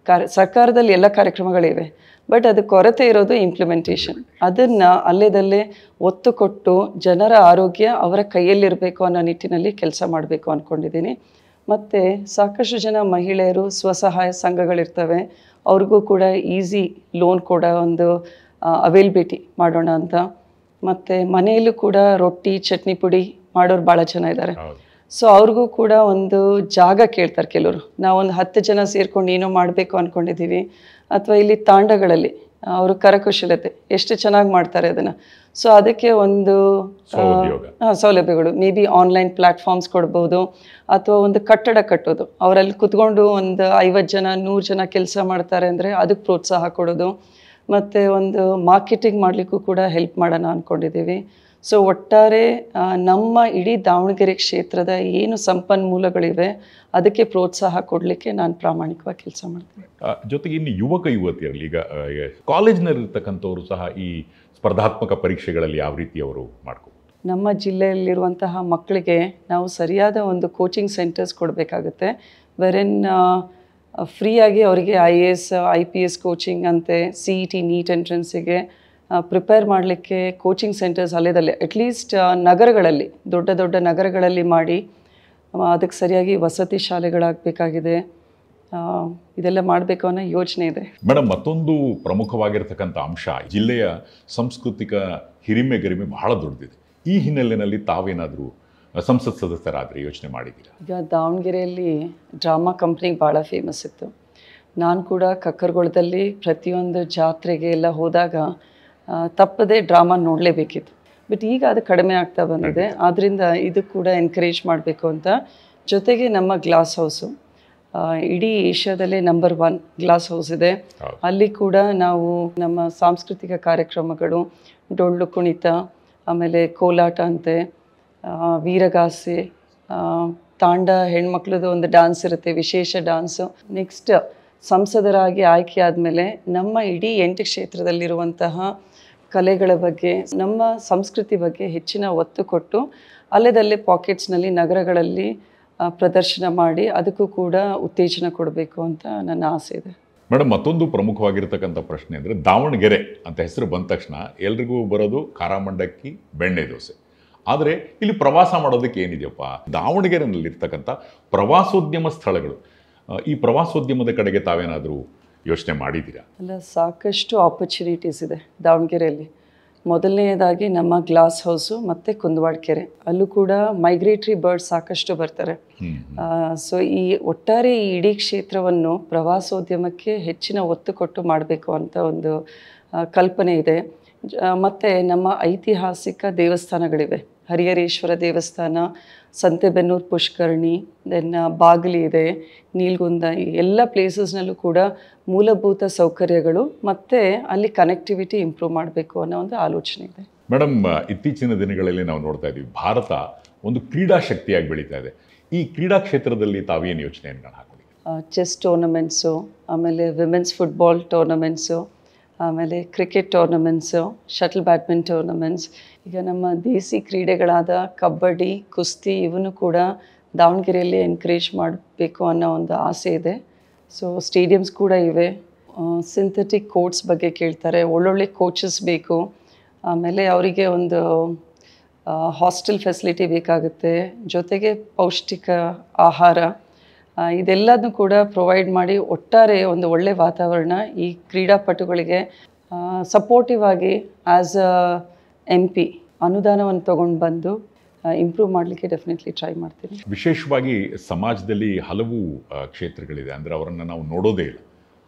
ಸರ್ಕಾರದಲ್ಲಿ ಎಲ್ಲ ಕಾರ್ಯಕ್ರಮಗಳಿವೆ, ಬಟ್ ಅದು ಕೊರತೆ ಇರೋದು ಇಂಪ್ಲಿಮೆಂಟೇಷನ್. ಅದನ್ನು ಅಲ್ಲೇದಲ್ಲೇ ಒತ್ತು ಕೊಟ್ಟು ಜನರ ಆರೋಗ್ಯ ಅವರ ಕೈಯಲ್ಲಿರಬೇಕು ಅನ್ನೋ ನಿಟ್ಟಿನಲ್ಲಿ ಕೆಲಸ ಮಾಡಬೇಕು ಅಂದ್ಕೊಂಡಿದ್ದೀನಿ. ಮತ್ತು ಸಾಕಷ್ಟು ಜನ ಮಹಿಳೆಯರು ಸ್ವಸಹಾಯ ಸಂಘಗಳಿರ್ತವೆ, ಅವ್ರಿಗೂ ಕೂಡ ಈಸಿ ಲೋನ್ ಕೂಡ ಒಂದು ಅವೈಲಬಿಲಿಟಿ ಮಾಡೋಣ ಅಂತ. ಮತ್ತು ಮನೆಯಲ್ಲೂ ಕೂಡ ರೊಟ್ಟಿ ಚಟ್ನಿ ಪುಡಿ ಮಾಡೋರು ಭಾಳ ಜನ ಇದ್ದಾರೆ. ಸೊ ಅವ್ರಿಗೂ ಕೂಡ ಒಂದು ಜಾಗ ಕೇಳ್ತಾರೆ ಕೆಲವರು. ನಾವೊಂದು 10 ಜನ ಸೇರ್ಕೊಂಡು ಏನೋ ಮಾಡಬೇಕು ಅಂದ್ಕೊಂಡಿದ್ದೀವಿ. ಅಥವಾ ಇಲ್ಲಿ ತಾಂಡಗಳಲ್ಲಿ ಅವರು ಕರಕುಶಲತೆ ಎಷ್ಟು ಚೆನ್ನಾಗಿ ಮಾಡ್ತಾರೆ ಅದನ್ನು. ಸೊ ಅದಕ್ಕೆ ಒಂದು ಸೌಲಭ್ಯಗಳು, ಮೇ ಬಿ ಆನ್ಲೈನ್ ಪ್ಲ್ಯಾಟ್ಫಾರ್ಮ್ಸ್ ಕೊಡ್ಬೋದು, ಅಥವಾ ಒಂದು ಕಟ್ಟಡ ಕಟ್ಟೋದು, ಅವರಲ್ಲಿ ಕುತ್ಕೊಂಡು ಒಂದು 50 ಜನ 100 ಜನ ಕೆಲಸ ಮಾಡ್ತಾರೆ ಅಂದರೆ ಅದಕ್ಕೆ ಪ್ರೋತ್ಸಾಹ ಕೊಡೋದು, ಮತ್ತು ಒಂದು ಮಾರ್ಕೆಟಿಂಗ್ ಮಾಡಲಿಕ್ಕೂ ಕೂಡ ಹೆಲ್ಪ್ ಮಾಡೋಣ ಅಂದ್ಕೊಂಡಿದ್ದೀವಿ. ಸೊ ಒಟ್ಟಾರೆ ನಮ್ಮ ಇಡೀ ದಾವಣಗೆರೆ ಕ್ಷೇತ್ರದ ಏನು ಸಂಪನ್ಮೂಲಗಳಿವೆ ಅದಕ್ಕೆ ಪ್ರೋತ್ಸಾಹ ಕೊಡಲಿಕ್ಕೆ ನಾನು ಪ್ರಾಮಾಣಿಕವಾಗಿ ಕೆಲಸ ಮಾಡ್ತೀನಿ. ಜೊತೆಗೆ ಇನ್ನು ಯುವಕ ಯುವತಿಯರಲ್ಲಿ ಈಗ ಕಾಲೇಜಿನಲ್ಲಿರ್ತಕ್ಕಂಥವರು ಸಹ ಈ ಸ್ಪರ್ಧಾತ್ಮಕ ಪರೀಕ್ಷೆಗಳಲ್ಲಿ ಯಾವ ರೀತಿ ಅವರು ಮಾಡ್ಕೋಬೋದು? ನಮ್ಮ ಜಿಲ್ಲೆಯಲ್ಲಿರುವಂತಹ ಮಕ್ಕಳಿಗೆ ನಾವು ಸರಿಯಾದ ಒಂದು ಕೋಚಿಂಗ್ ಸೆಂಟರ್ಸ್ ಕೊಡಬೇಕಾಗುತ್ತೆ. ವೆರೆನ್ ಫ್ರೀಯಾಗಿ ಅವರಿಗೆ IAS IPS ಕೋಚಿಂಗ್ ಅಂತೆ, CET ನೀಟ್ ಎಂಟ್ರೆನ್ಸಿಗೆ ಪ್ರಿಪೇರ್ ಮಾಡಲಿಕ್ಕೆ ಕೋಚಿಂಗ್ ಸೆಂಟರ್ಸ್ ಅಲ್ಲೇದಲ್ಲೇ ಅಟ್ಲೀಸ್ಟ್ ನಗರಗಳಲ್ಲಿ, ದೊಡ್ಡ ದೊಡ್ಡ ನಗರಗಳಲ್ಲಿ ಮಾಡಿ ಅದಕ್ಕೆ ಸರಿಯಾಗಿ ವಸತಿ ಶಾಲೆಗಳಾಗಬೇಕಾಗಿದೆ. ಇದೆಲ್ಲ ಮಾಡಬೇಕು ಅನ್ನೋ ಯೋಚನೆ ಇದೆ. ಮೇಡಮ್, ಮತ್ತೊಂದು ಪ್ರಮುಖವಾಗಿರ್ತಕ್ಕಂಥ ಅಂಶ, ಜಿಲ್ಲೆಯ ಸಾಂಸ್ಕೃತಿಕ ಹಿರಿಮೆ ಗರಿಮೆ ಬಹಳ ದೊಡ್ಡದಿದೆ. ಈ ಹಿನ್ನೆಲೆಯಲ್ಲಿ ತಾವೇನಾದರೂ ಸಂಸತ್ ಸದಸ್ಯರಾದರೆ ಯೋಚನೆ ಮಾಡಿದ್ದೀರಾ? ಈಗ ದಾವಣಗೆರೆಯಲ್ಲಿ ಡ್ರಾಮಾ ಕಂಪ್ನಿಗೆ ಭಾಳ ಫೇಮಸ್ ಇತ್ತು. ನಾನು ಕೂಡ ಕಕ್ಕರಗೊಳದಲ್ಲಿ ಪ್ರತಿಯೊಂದು ಜಾತ್ರೆಗೆ ಎಲ್ಲ ಹೋದಾಗ ತಪ್ಪದೆ ಡ್ರಾಮಾ ನೋಡಲೇಬೇಕಿತ್ತು. ಬಟ್ ಈಗ ಅದು ಕಡಿಮೆ ಆಗ್ತಾ ಬಂದಿದೆ. ಆದ್ದರಿಂದ ಇದು ಕೂಡ ಎನ್ಕರೇಜ್ ಮಾಡಬೇಕು ಅಂತ. ಜೊತೆಗೆ ನಮ್ಮ ಗ್ಲಾಸ್ ಹೌಸು ಇಡೀ ಏಷ್ಯಾದಲ್ಲೇ ನಂಬರ್ 1 ಗ್ಲಾಸ್ ಹೌಸ್ ಇದೆ. ಅಲ್ಲಿ ಕೂಡ ನಾವು ನಮ್ಮ ಸಾಂಸ್ಕೃತಿಕ ಕಾರ್ಯಕ್ರಮಗಳು, ಡೊಳ್ಳು ಕುಣಿತ, ಆಮೇಲೆ ಕೋಲಾಟ ಅಂತೆ, ವೀರಗಾಸೆ, ತಾಂಡ ಹೆಣ್ಮಕ್ಳದ್ದು ಒಂದು ಡ್ಯಾನ್ಸ್ ಇರುತ್ತೆ, ವಿಶೇಷ ಡ್ಯಾನ್ಸು. ನೆಕ್ಸ್ಟ್ ಸಂಸದರಾಗಿ ಆಯ್ಕೆ ಆದಮೇಲೆ ನಮ್ಮ ಇಡೀ 8 ಕ್ಷೇತ್ರದಲ್ಲಿರುವಂತಹ ಕಲೆಗಳ ಬಗ್ಗೆ, ನಮ್ಮ ಸಂಸ್ಕೃತಿ ಬಗ್ಗೆ ಹೆಚ್ಚಿನ ಒತ್ತು ಕೊಟ್ಟು ಅಲ್ಲದಲ್ಲೇ ಪಾಕೆಟ್ಸ್ನಲ್ಲಿ ನಗರಗಳಲ್ಲಿ ಪ್ರದರ್ಶನ ಮಾಡಿ ಅದಕ್ಕೂ ಕೂಡ ಉತ್ತೇಜನ ಕೊಡಬೇಕು ಅಂತ ನನ್ನ ಆಸೆ ಇದೆ. ಮೇಡಮ್, ಮತ್ತೊಂದು ಪ್ರಮುಖವಾಗಿರ್ತಕ್ಕಂಥ ಪ್ರಶ್ನೆ ಅಂದರೆ ದಾವಣಗೆರೆ ಅಂತ ಹೆಸರು ಬಂದ ತಕ್ಷಣ ಎಲ್ರಿಗೂ ಬರೋದು ಖಾರ ಮಂಡಕ್ಕಿ, ಬೆಣ್ಣೆ ದೋಸೆ. ಆದರೆ ಇಲ್ಲಿ ಪ್ರವಾಸ ಮಾಡೋದಕ್ಕೆ ಏನಿದೆಯಪ್ಪ, ದಾವಣಗೆರೆಯಲ್ಲಿರ್ತಕ್ಕಂಥ ಪ್ರವಾಸೋದ್ಯಮ ಸ್ಥಳಗಳು, ಈ ಪ್ರವಾಸೋದ್ಯಮದ ಕಡೆಗೆ ತಾವೇನಾದರೂ ಯೋಚನೆ ಮಾಡಿದ್ದೀರಾ? ಅಲ್ಲ, ಸಾಕಷ್ಟು ಆಪರ್ಚುನಿಟೀಸ್ ಇದೆ ದಾವಣಗೆರೆಯಲ್ಲಿ. ಮೊದಲನೆಯದಾಗಿ ನಮ್ಮ ಗ್ಲಾಸ್ ಹೌಸು ಮತ್ತು ಕುಂದವಾಡ ಕೆರೆ, ಅಲ್ಲೂ ಕೂಡ ಮೈಗ್ರೇಟ್ರಿ ಬರ್ಡ್ಸ್ ಸಾಕಷ್ಟು ಬರ್ತಾರೆ. ಸೊ ಈ ಒಟ್ಟಾರೆ ಈ ಇಡೀ ಕ್ಷೇತ್ರವನ್ನು ಪ್ರವಾಸೋದ್ಯಮಕ್ಕೆ ಹೆಚ್ಚಿನ ಒತ್ತು ಕೊಟ್ಟು ಮಾಡಬೇಕು ಅಂತ ಒಂದು ಕಲ್ಪನೆ ಇದೆ. ಮತ್ತು ನಮ್ಮ ಐತಿಹಾಸಿಕ ದೇವಸ್ಥಾನಗಳಿವೆ. ಹರಿಹರೇಶ್ವರ ದೇವಸ್ಥಾನ, ಸಂತೆಬೆನ್ನೂರು ಪುಷ್ಕರಣಿ, ದೆನ್ ಬಾಗಿಲಿ ಇದೆ, ನೀಲ್ಗುಂದ, ಈ ಎಲ್ಲ ಪ್ಲೇಸಸ್ನಲ್ಲೂ ಕೂಡ ಮೂಲಭೂತ ಸೌಕರ್ಯಗಳು ಮತ್ತು ಅಲ್ಲಿ ಕನೆಕ್ಟಿವಿಟಿ ಇಂಪ್ರೂವ್ ಮಾಡಬೇಕು ಅನ್ನೋ ಒಂದು ಆಲೋಚನೆ ಇದೆ. ಮೇಡಮ್, ಇತ್ತೀಚಿನ ದಿನಗಳಲ್ಲಿ ನಾವು ನೋಡ್ತಾ ಇದ್ದೀವಿ, ಭಾರತ ಒಂದು ಕ್ರೀಡಾ ಶಕ್ತಿಯಾಗಿ ಬೆಳೀತಾ ಇದೆ. ಈ ಕ್ರೀಡಾ ಕ್ಷೇತ್ರದಲ್ಲಿ ತಾವೇನು ಯೋಚನೆಯನ್ನು ಹಾಕೊಂಡಿದ್ದೀವಿ? ಚೆಸ್ ಟೂರ್ನಮೆಂಟ್ಸು, ಆಮೇಲೆ ವಿಮೆನ್ಸ್ ಫುಟ್ಬಾಲ್ ಟೂರ್ನಮೆಂಟ್ಸು, ಆಮೇಲೆ ಕ್ರಿಕೆಟ್ ಟೂರ್ನಮೆಂಟ್ಸು, ಶಟಲ್ ಬ್ಯಾಡ್ಮಿಂಟನ್ ಟೂರ್ನಮೆಂಟ್ಸ್. ಈಗ ನಮ್ಮ ದೇಸಿ ಕ್ರೀಡೆಗಳಾದ ಕಬಡ್ಡಿ, ಕುಸ್ತಿ ಇವನ್ನು ಕೂಡ ದಾವಣಗೆರೆಯಲ್ಲಿ ಎನ್ಕರೇಜ್ ಮಾಡಬೇಕು ಅನ್ನೋ ಒಂದು ಆಸೆ ಇದೆ. ಸೊ ಸ್ಟೇಡಿಯಮ್ಸ್ ಕೂಡ ಇವೆ. ಸಿಂಥೆಟಿಕ್ ಕೋರ್ಟ್ಸ್ ಬಗ್ಗೆ ಕೇಳ್ತಾರೆ, ಒಳ್ಳೊಳ್ಳೆ ಕೋಚಸ್ ಬೇಕು. ಆಮೇಲೆ ಅವರಿಗೆ ಒಂದು ಹಾಸ್ಟೆಲ್ ಫೆಸಿಲಿಟಿ ಬೇಕಾಗುತ್ತೆ, ಜೊತೆಗೆ ಪೌಷ್ಟಿಕ ಆಹಾರ, ಇದೆಲ್ಲದನ್ನು ಕೂಡ ಪ್ರೊವೈಡ್ ಮಾಡಿ ಒಟ್ಟಾರೆ ಒಂದು ಒಳ್ಳೆ ವಾತಾವರಣ ಈ ಕ್ರೀಡಾಪಟುಗಳಿಗೆ ಸಪೋರ್ಟಿವ್ ಆಗಿ ಆ್ಯಸ್ ಅ MP ಅನುದಾನವನ್ನು ತೊಗೊಂಡು ಬಂದು ಇಂಪ್ರೂವ್ ಮಾಡಲಿಕ್ಕೆ ಡೆಫಿನೆಟ್ಲಿ ಟ್ರೈ ಮಾಡ್ತೀನಿ. ವಿಶೇಷವಾಗಿ ಸಮಾಜದಲ್ಲಿ ಹಲವು ಕ್ಷೇತ್ರಗಳಿದೆ, ಅಂದರೆ ಅವರನ್ನು ನಾವು ನೋಡೋದೇ ಇಲ್ಲ.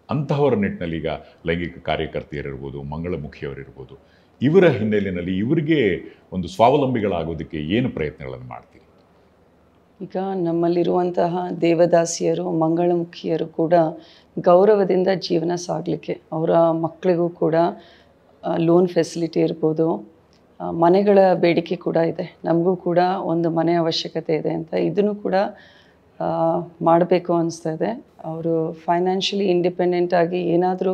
ಅಂತಹವರ ನಿಟ್ಟಿನಲ್ಲಿ ಈಗ ಲೈಂಗಿಕ ಕಾರ್ಯಕರ್ತೆಯರಿರ್ಬೋದು, ಮಂಗಳಮುಖಿಯವರಿರ್ಬೋದು, ಇವರ ಹಿನ್ನೆಲೆಯಲ್ಲಿ ಇವರಿಗೆ ಒಂದು ಸ್ವಾವಲಂಬಿಗಳಾಗೋದಕ್ಕೆ ಏನು ಪ್ರಯತ್ನಗಳನ್ನು ಮಾಡ್ತೀರಿ? ಈಗ ನಮ್ಮಲ್ಲಿರುವಂತಹ ದೇವದಾಸಿಯರು, ಮಂಗಳಮುಖಿಯರು ಕೂಡ ಗೌರವದಿಂದ ಜೀವನ ಸಾಗಲಿಕ್ಕೆ ಅವರ ಮಕ್ಕಳಿಗೂ ಕೂಡ ಲೋನ್ ಫೆಸಿಲಿಟಿ ಇರ್ಬೋದು, ಮನೆಗಳ ಬೇಡಿಕೆ ಕೂಡ ಇದೆ. ನಮಗೂ ಕೂಡ ಒಂದು ಮನೆ ಅವಶ್ಯಕತೆ ಇದೆ ಅಂತ ಇದನ್ನು ಕೂಡ ಮಾಡಬೇಕು ಅನಿಸ್ತಾ ಇದೆ. ಅವರು ಫೈನಾನ್ಷಿಯಲಿ ಇಂಡಿಪೆಂಡೆಂಟ್ ಆಗಿ ಏನಾದರೂ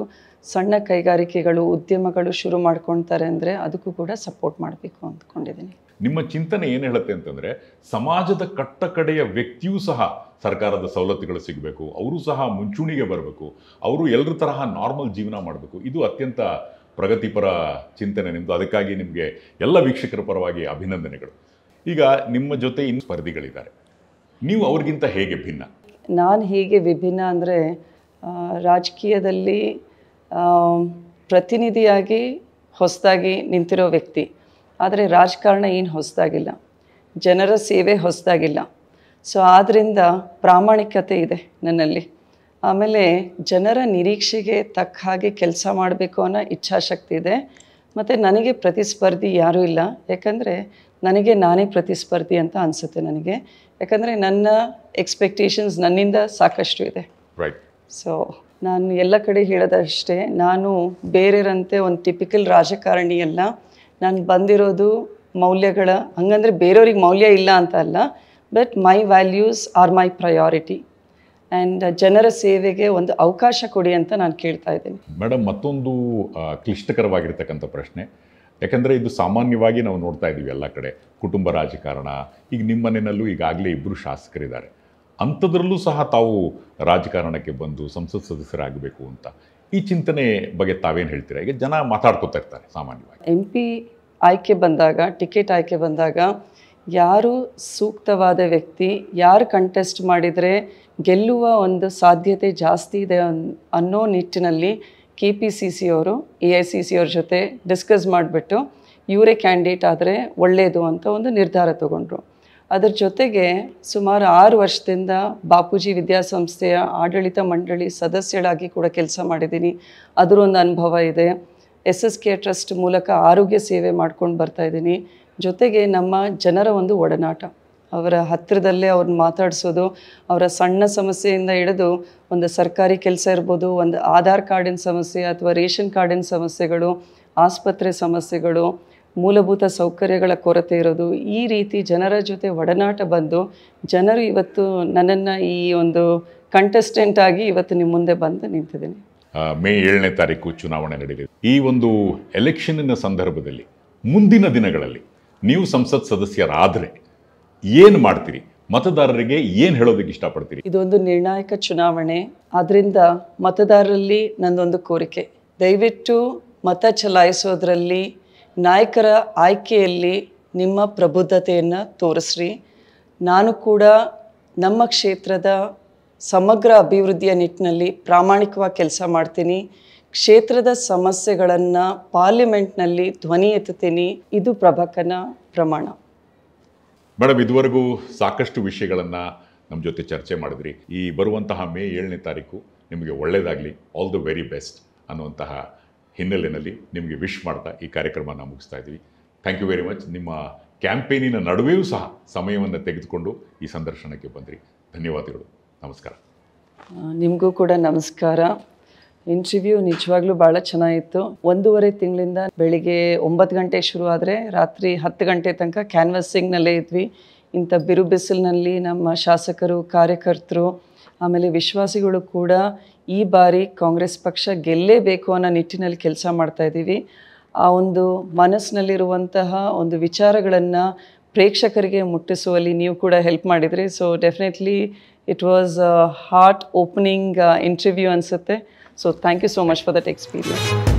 ಸಣ್ಣ ಕೈಗಾರಿಕೆಗಳು, ಉದ್ಯಮಗಳು ಶುರು ಮಾಡ್ಕೊಳ್ತಾರೆ ಅಂದರೆ ಅದಕ್ಕೂ ಕೂಡ ಸಪೋರ್ಟ್ ಮಾಡಬೇಕು ಅಂದ್ಕೊಂಡಿದ್ದೀನಿ. ನಿಮ್ಮ ಚಿಂತನೆ ಏನು ಹೇಳುತ್ತೆ ಅಂತಂದರೆ, ಸಮಾಜದ ಕಟ್ಟಕಡೆಯ ವ್ಯಕ್ತಿಯೂ ಸಹ ಸರ್ಕಾರದ ಸವಲತ್ತುಗಳು ಸಿಗಬೇಕು, ಅವರು ಸಹ ಮುಂಚೂಣಿಗೆ ಬರಬೇಕು, ಅವರು ಎಲ್ಲರ ತರಹ ನಾರ್ಮಲ್ ಜೀವನ ಮಾಡಬೇಕು. ಇದು ಅತ್ಯಂತ ಪ್ರಗತಿಪರ ಚಿಂತನೆ ನಿಮ್ಮದು. ಅದಕ್ಕಾಗಿ ನಿಮಗೆ ಎಲ್ಲ ವೀಕ್ಷಕರ ಪರವಾಗಿ ಅಭಿನಂದನೆಗಳು. ಈಗ ನಿಮ್ಮ ಜೊತೆ ಇನ್ನು ಸ್ಪರ್ಧಿಗಳಿದ್ದಾರೆ, ನೀವು ಅವ್ರಿಗಿಂತ ಹೇಗೆ ಭಿನ್ನ? ನಾನು ಹೇಗೆ ವಿಭಿನ್ನ ಅಂದರೆ, ರಾಜಕೀಯದಲ್ಲಿ ಪ್ರತಿನಿಧಿಯಾಗಿ ಹೊಸದಾಗಿ ನಿಂತಿರೋ ವ್ಯಕ್ತಿ, ಆದರೆ ರಾಜಕಾರಣ ಏನು ಹೊಸದಾಗಿಲ್ಲ, ಜನರ ಸೇವೆ ಹೊಸದಾಗಿಲ್ಲ. ಸೊ ಆದ್ದರಿಂದ ಪ್ರಾಮಾಣಿಕತೆ ಇದೆ ನನ್ನಲ್ಲಿ. ಆಮೇಲೆ ಜನರ ನಿರೀಕ್ಷೆಗೆ ತಕ್ಕ ಹಾಗೆ ಕೆಲಸ ಮಾಡಬೇಕು ಅನ್ನೋ ಇಚ್ಛಾಶಕ್ತಿ ಇದೆ. ಮತ್ತು ನನಗೆ ಪ್ರತಿಸ್ಪರ್ಧಿ ಯಾರೂ ಇಲ್ಲ, ಯಾಕಂದರೆ ನನಗೆ ನಾನೇ ಪ್ರತಿಸ್ಪರ್ಧಿ ಅಂತ ಅನಿಸುತ್ತೆ ನನಗೆ. ಯಾಕಂದರೆ ನನ್ನ ಎಕ್ಸ್ಪೆಕ್ಟೇಷನ್ಸ್ ನನ್ನಿಂದ ಸಾಕಷ್ಟು ಇದೆ. ರೈಟ್. ಸೊ ನಾನು ಎಲ್ಲ ಕಡೆ ಹೇಳೋದಷ್ಟೇ, ನಾನು ಬೇರೆಯವರಂತೆ ಒಂದು ಟಿಪಿಕಲ್ ರಾಜಕಾರಣಿ ಅಲ್ಲ. ನಾನು ಬಂದಿರೋದು ಮೌಲ್ಯಗಳ, ಹಂಗಂದರೆ ಬೇರೆಯವ್ರಿಗೆ ಮೌಲ್ಯ ಇಲ್ಲ ಅಂತ ಅಲ್ಲ, but my values R my priority and ಜನರ ಸೇವೆಗೆ ಒಂದು ಅವಕಾಶ ಕೊಡಿ ಅಂತ ನಾನು ಕೇಳ್ತಾ ಇದ್ದೀನಿ. ಮೇಡಮ್, ಮತ್ತೊಂದು ಕ್ಲಿಷ್ಟಕರವಾಗಿರ್ತಕ್ಕಂಥ ಪ್ರಶ್ನೆ, ಯಾಕಂದರೆ ಇದು ಸಾಮಾನ್ಯವಾಗಿ ನಾವು ನೋಡ್ತಾ ಇದ್ದೀವಿ ಎಲ್ಲ ಕಡೆ, ಕುಟುಂಬ ರಾಜಕಾರಣ. ಈಗ ನಿಮ್ಮ ಮನೆಯಲ್ಲೂ ಈಗಾಗಲೇ 2 ಶಾಸಕರಿದ್ದಾರೆ, ಅಂಥದ್ರಲ್ಲೂ ಸಹ ತಾವು ರಾಜಕಾರಣಕ್ಕೆ ಬಂದು ಸಂಸತ್ ಸದಸ್ಯರಾಗಬೇಕು ಅಂತ ಈ ಚಿಂತನೆ ಬಗ್ಗೆ ತಾವೇನು ಹೇಳ್ತೀರಾ? ಈಗ ಜನ ಮಾತಾಡ್ಕೊತಾ ಇರ್ತಾರೆ ಸಾಮಾನ್ಯವಾಗಿ. MP ಆಯ್ಕೆ ಬಂದಾಗ, ಟಿಕೆಟ್ ಆಯ್ಕೆ ಬಂದಾಗ, ಯಾರು ಸೂಕ್ತವಾದ ವ್ಯಕ್ತಿ, ಯಾರು ಕಂಟೆಸ್ಟ್ ಮಾಡಿದರೆ ಗೆಲ್ಲುವ ಒಂದು ಸಾಧ್ಯತೆ ಜಾಸ್ತಿ ಇದೆ ಅನ್ನೋ ನಿಟ್ಟಿನಲ್ಲಿ KPCC ಅವರು AICC ಅವ್ರ ಜೊತೆ ಡಿಸ್ಕಸ್ ಮಾಡಿಬಿಟ್ಟು ಇವರೇ ಕ್ಯಾಂಡಿಡೇಟ್ ಆದರೆ ಒಳ್ಳೆಯದು ಅಂತ ಒಂದು ನಿರ್ಧಾರ ತಗೊಂಡ್ರು. ಅದರ ಜೊತೆಗೆ ಸುಮಾರು 6 ವರ್ಷದಿಂದ ಬಾಪೂಜಿ ವಿದ್ಯಾಸಂಸ್ಥೆಯ ಆಡಳಿತ ಮಂಡಳಿ ಸದಸ್ಯಳಾಗಿ ಕೂಡ ಕೆಲಸ ಮಾಡಿದ್ದೀನಿ, ಅದರೊಂದು ಅನುಭವ ಇದೆ. SSK ಟ್ರಸ್ಟ್ ಮೂಲಕ ಆರೋಗ್ಯ ಸೇವೆ ಮಾಡ್ಕೊಂಡು ಬರ್ತಾಯಿದ್ದೀನಿ. ಜೊತೆಗೆ ನಮ್ಮ ಜನರ ಒಂದು ಒಡನಾಟ, ಅವರ ಹತ್ತಿರದಲ್ಲೇ ಅವ್ರನ್ನ ಮಾತಾಡಿಸೋದು, ಅವರ ಸಣ್ಣ ಸಮಸ್ಯೆಯಿಂದ ಹಿಡಿದು ಒಂದು ಸರ್ಕಾರಿ ಕೆಲಸ ಇರ್ಬೋದು, ಒಂದು ಆಧಾರ್ ಕಾರ್ಡಿನ ಸಮಸ್ಯೆ ಅಥವಾ ರೇಷನ್ ಕಾರ್ಡಿನ ಸಮಸ್ಯೆಗಳು, ಆಸ್ಪತ್ರೆ ಸಮಸ್ಯೆಗಳು, ಮೂಲಭೂತ ಸೌಕರ್ಯಗಳ ಕೊರತೆ ಇರೋದು, ಈ ರೀತಿ ಜನರ ಜೊತೆ ಒಡನಾಟ ಬಂದು ಜನರು ಇವತ್ತು ನನ್ನನ್ನು ಈ ಒಂದು ಕಂಟೆಸ್ಟೆಂಟ್ ಆಗಿ ಇವತ್ತು ನಿಮ್ಮ ಮುಂದೆ ಬಂದು ನಿಂತಿದ್ದೀನಿ. ಮೇ 7ನೇ ತಾರೀಕು ಚುನಾವಣೆ ನಡೆದಿದೆ. ಈ ಒಂದು ಎಲೆಕ್ಷನ್ನಿನ ಸಂದರ್ಭದಲ್ಲಿ ಮುಂದಿನ ದಿನಗಳಲ್ಲಿ ನೀವು ಸಂಸತ್ ಸದಸ್ಯರಾದರೆ ಏನು ಮಾಡ್ತೀರಿ? ಮತದಾರರಿಗೆ ಏನು ಹೇಳೋದಕ್ಕೆ ಇಷ್ಟಪಡ್ತೀರಿ? ಇದೊಂದು ನಿರ್ಣಾಯಕ ಚುನಾವಣೆ, ಆದ್ದರಿಂದ ಮತದಾರರಲ್ಲಿ ನನ್ನೊಂದು ಕೋರಿಕೆ, ದಯವಿಟ್ಟು ಮತ ಚಲಾಯಿಸೋದ್ರಲ್ಲಿ ನಾಯಕರ ಆಯ್ಕೆಯಲ್ಲಿ ನಿಮ್ಮ ಪ್ರಬುದ್ಧತೆಯನ್ನು ತೋರಿಸ್ರಿ. ನಾನು ಕೂಡ ನಮ್ಮ ಕ್ಷೇತ್ರದ ಸಮಗ್ರ ಅಭಿವೃದ್ಧಿಯ ನಿಟ್ಟಿನಲ್ಲಿ ಪ್ರಾಮಾಣಿಕವಾಗಿ ಕೆಲಸ ಮಾಡ್ತೀನಿ. ಕ್ಷೇತ್ರದ ಸಮಸ್ಯೆಗಳನ್ನು ಪಾರ್ಲಿಮೆಂಟ್ನಲ್ಲಿ ಧ್ವನಿ ಎತ್ತುತ್ತೀನಿ. ಇದು ಪ್ರಭಾಕರನ ಪ್ರಮಾಣ. ಮೇಡಮ್, ಇದುವರೆಗೂ ಸಾಕಷ್ಟು ವಿಷಯಗಳನ್ನು ನಮ್ಮ ಜೊತೆ ಚರ್ಚೆ ಮಾಡಿದ್ರಿ. ಈ ಬರುವಂತಹ ಮೇ 7ನೇ ತಾರೀಕು ನಿಮಗೆ ಒಳ್ಳೆಯದಾಗಲಿ, ಆಲ್ ದ ವೆರಿ ಬೆಸ್ಟ್ ಅನ್ನುವಂತಹ ಹಿನ್ನೆಲೆಯಲ್ಲಿ ನಿಮಗೆ ವಿಶ್ ಮಾಡ್ತಾ ಈ ಕಾರ್ಯಕ್ರಮನ ಮುಗಿಸ್ತಾ ಇದ್ದೀವಿ. Thank you very much. ನಿಮ್ಮ ಕ್ಯಾಂಪೇನಿನ ನಡುವೆಯೂ ಸಹ ಸಮಯವನ್ನು ತೆಗೆದುಕೊಂಡು ಈ ಸಂದರ್ಶನಕ್ಕೆ ಬಂದಿರಿ. ಧನ್ಯವಾದಗಳು. ನಮಸ್ಕಾರ. ನಿಮಗೂ ಕೂಡ ನಮಸ್ಕಾರ. ಇಂಟರ್ವ್ಯೂ ನಿಜವಾಗ್ಲೂ ಭಾಳ ಚೆನ್ನಾಗಿತ್ತು. 1.5 ತಿಂಗಳಿಂದ ಬೆಳಿಗ್ಗೆ 9 ಗಂಟೆಗೆ ಶುರು ಆದರೆ ರಾತ್ರಿ 10 ಗಂಟೆ ತನಕ ಕ್ಯಾನ್ವಸಿಂಗ್ನಲ್ಲೇ ಇದ್ವಿ. ಇಂಥ ಬಿರು ಬಿಸಿಲಿನಲ್ಲಿ ನಮ್ಮ ಶಾಸಕರು, ಕಾರ್ಯಕರ್ತರು, ಆಮೇಲೆ ವಿಶ್ವಾಸಿಗಳು ಕೂಡ ಈ ಬಾರಿ ಕಾಂಗ್ರೆಸ್ ಪಕ್ಷ ಗೆಲ್ಲೇಬೇಕು ಅನ್ನೋ ನಿಟ್ಟಿನಲ್ಲಿ ಕೆಲಸ ಮಾಡ್ತಾಯಿದ್ದೀವಿ. ಆ ಒಂದು ಮನಸ್ಸಿನಲ್ಲಿರುವಂತಹ ಒಂದು ವಿಚಾರಗಳನ್ನು ಪ್ರೇಕ್ಷಕರಿಗೆ ಮುಟ್ಟಿಸುವಲ್ಲಿ ನೀವು ಕೂಡ ಹೆಲ್ಪ್ ಮಾಡಿದ್ರಿ. So definitely it was heart opening interview ಅನಿಸುತ್ತೆ. So thank you so much for that experience.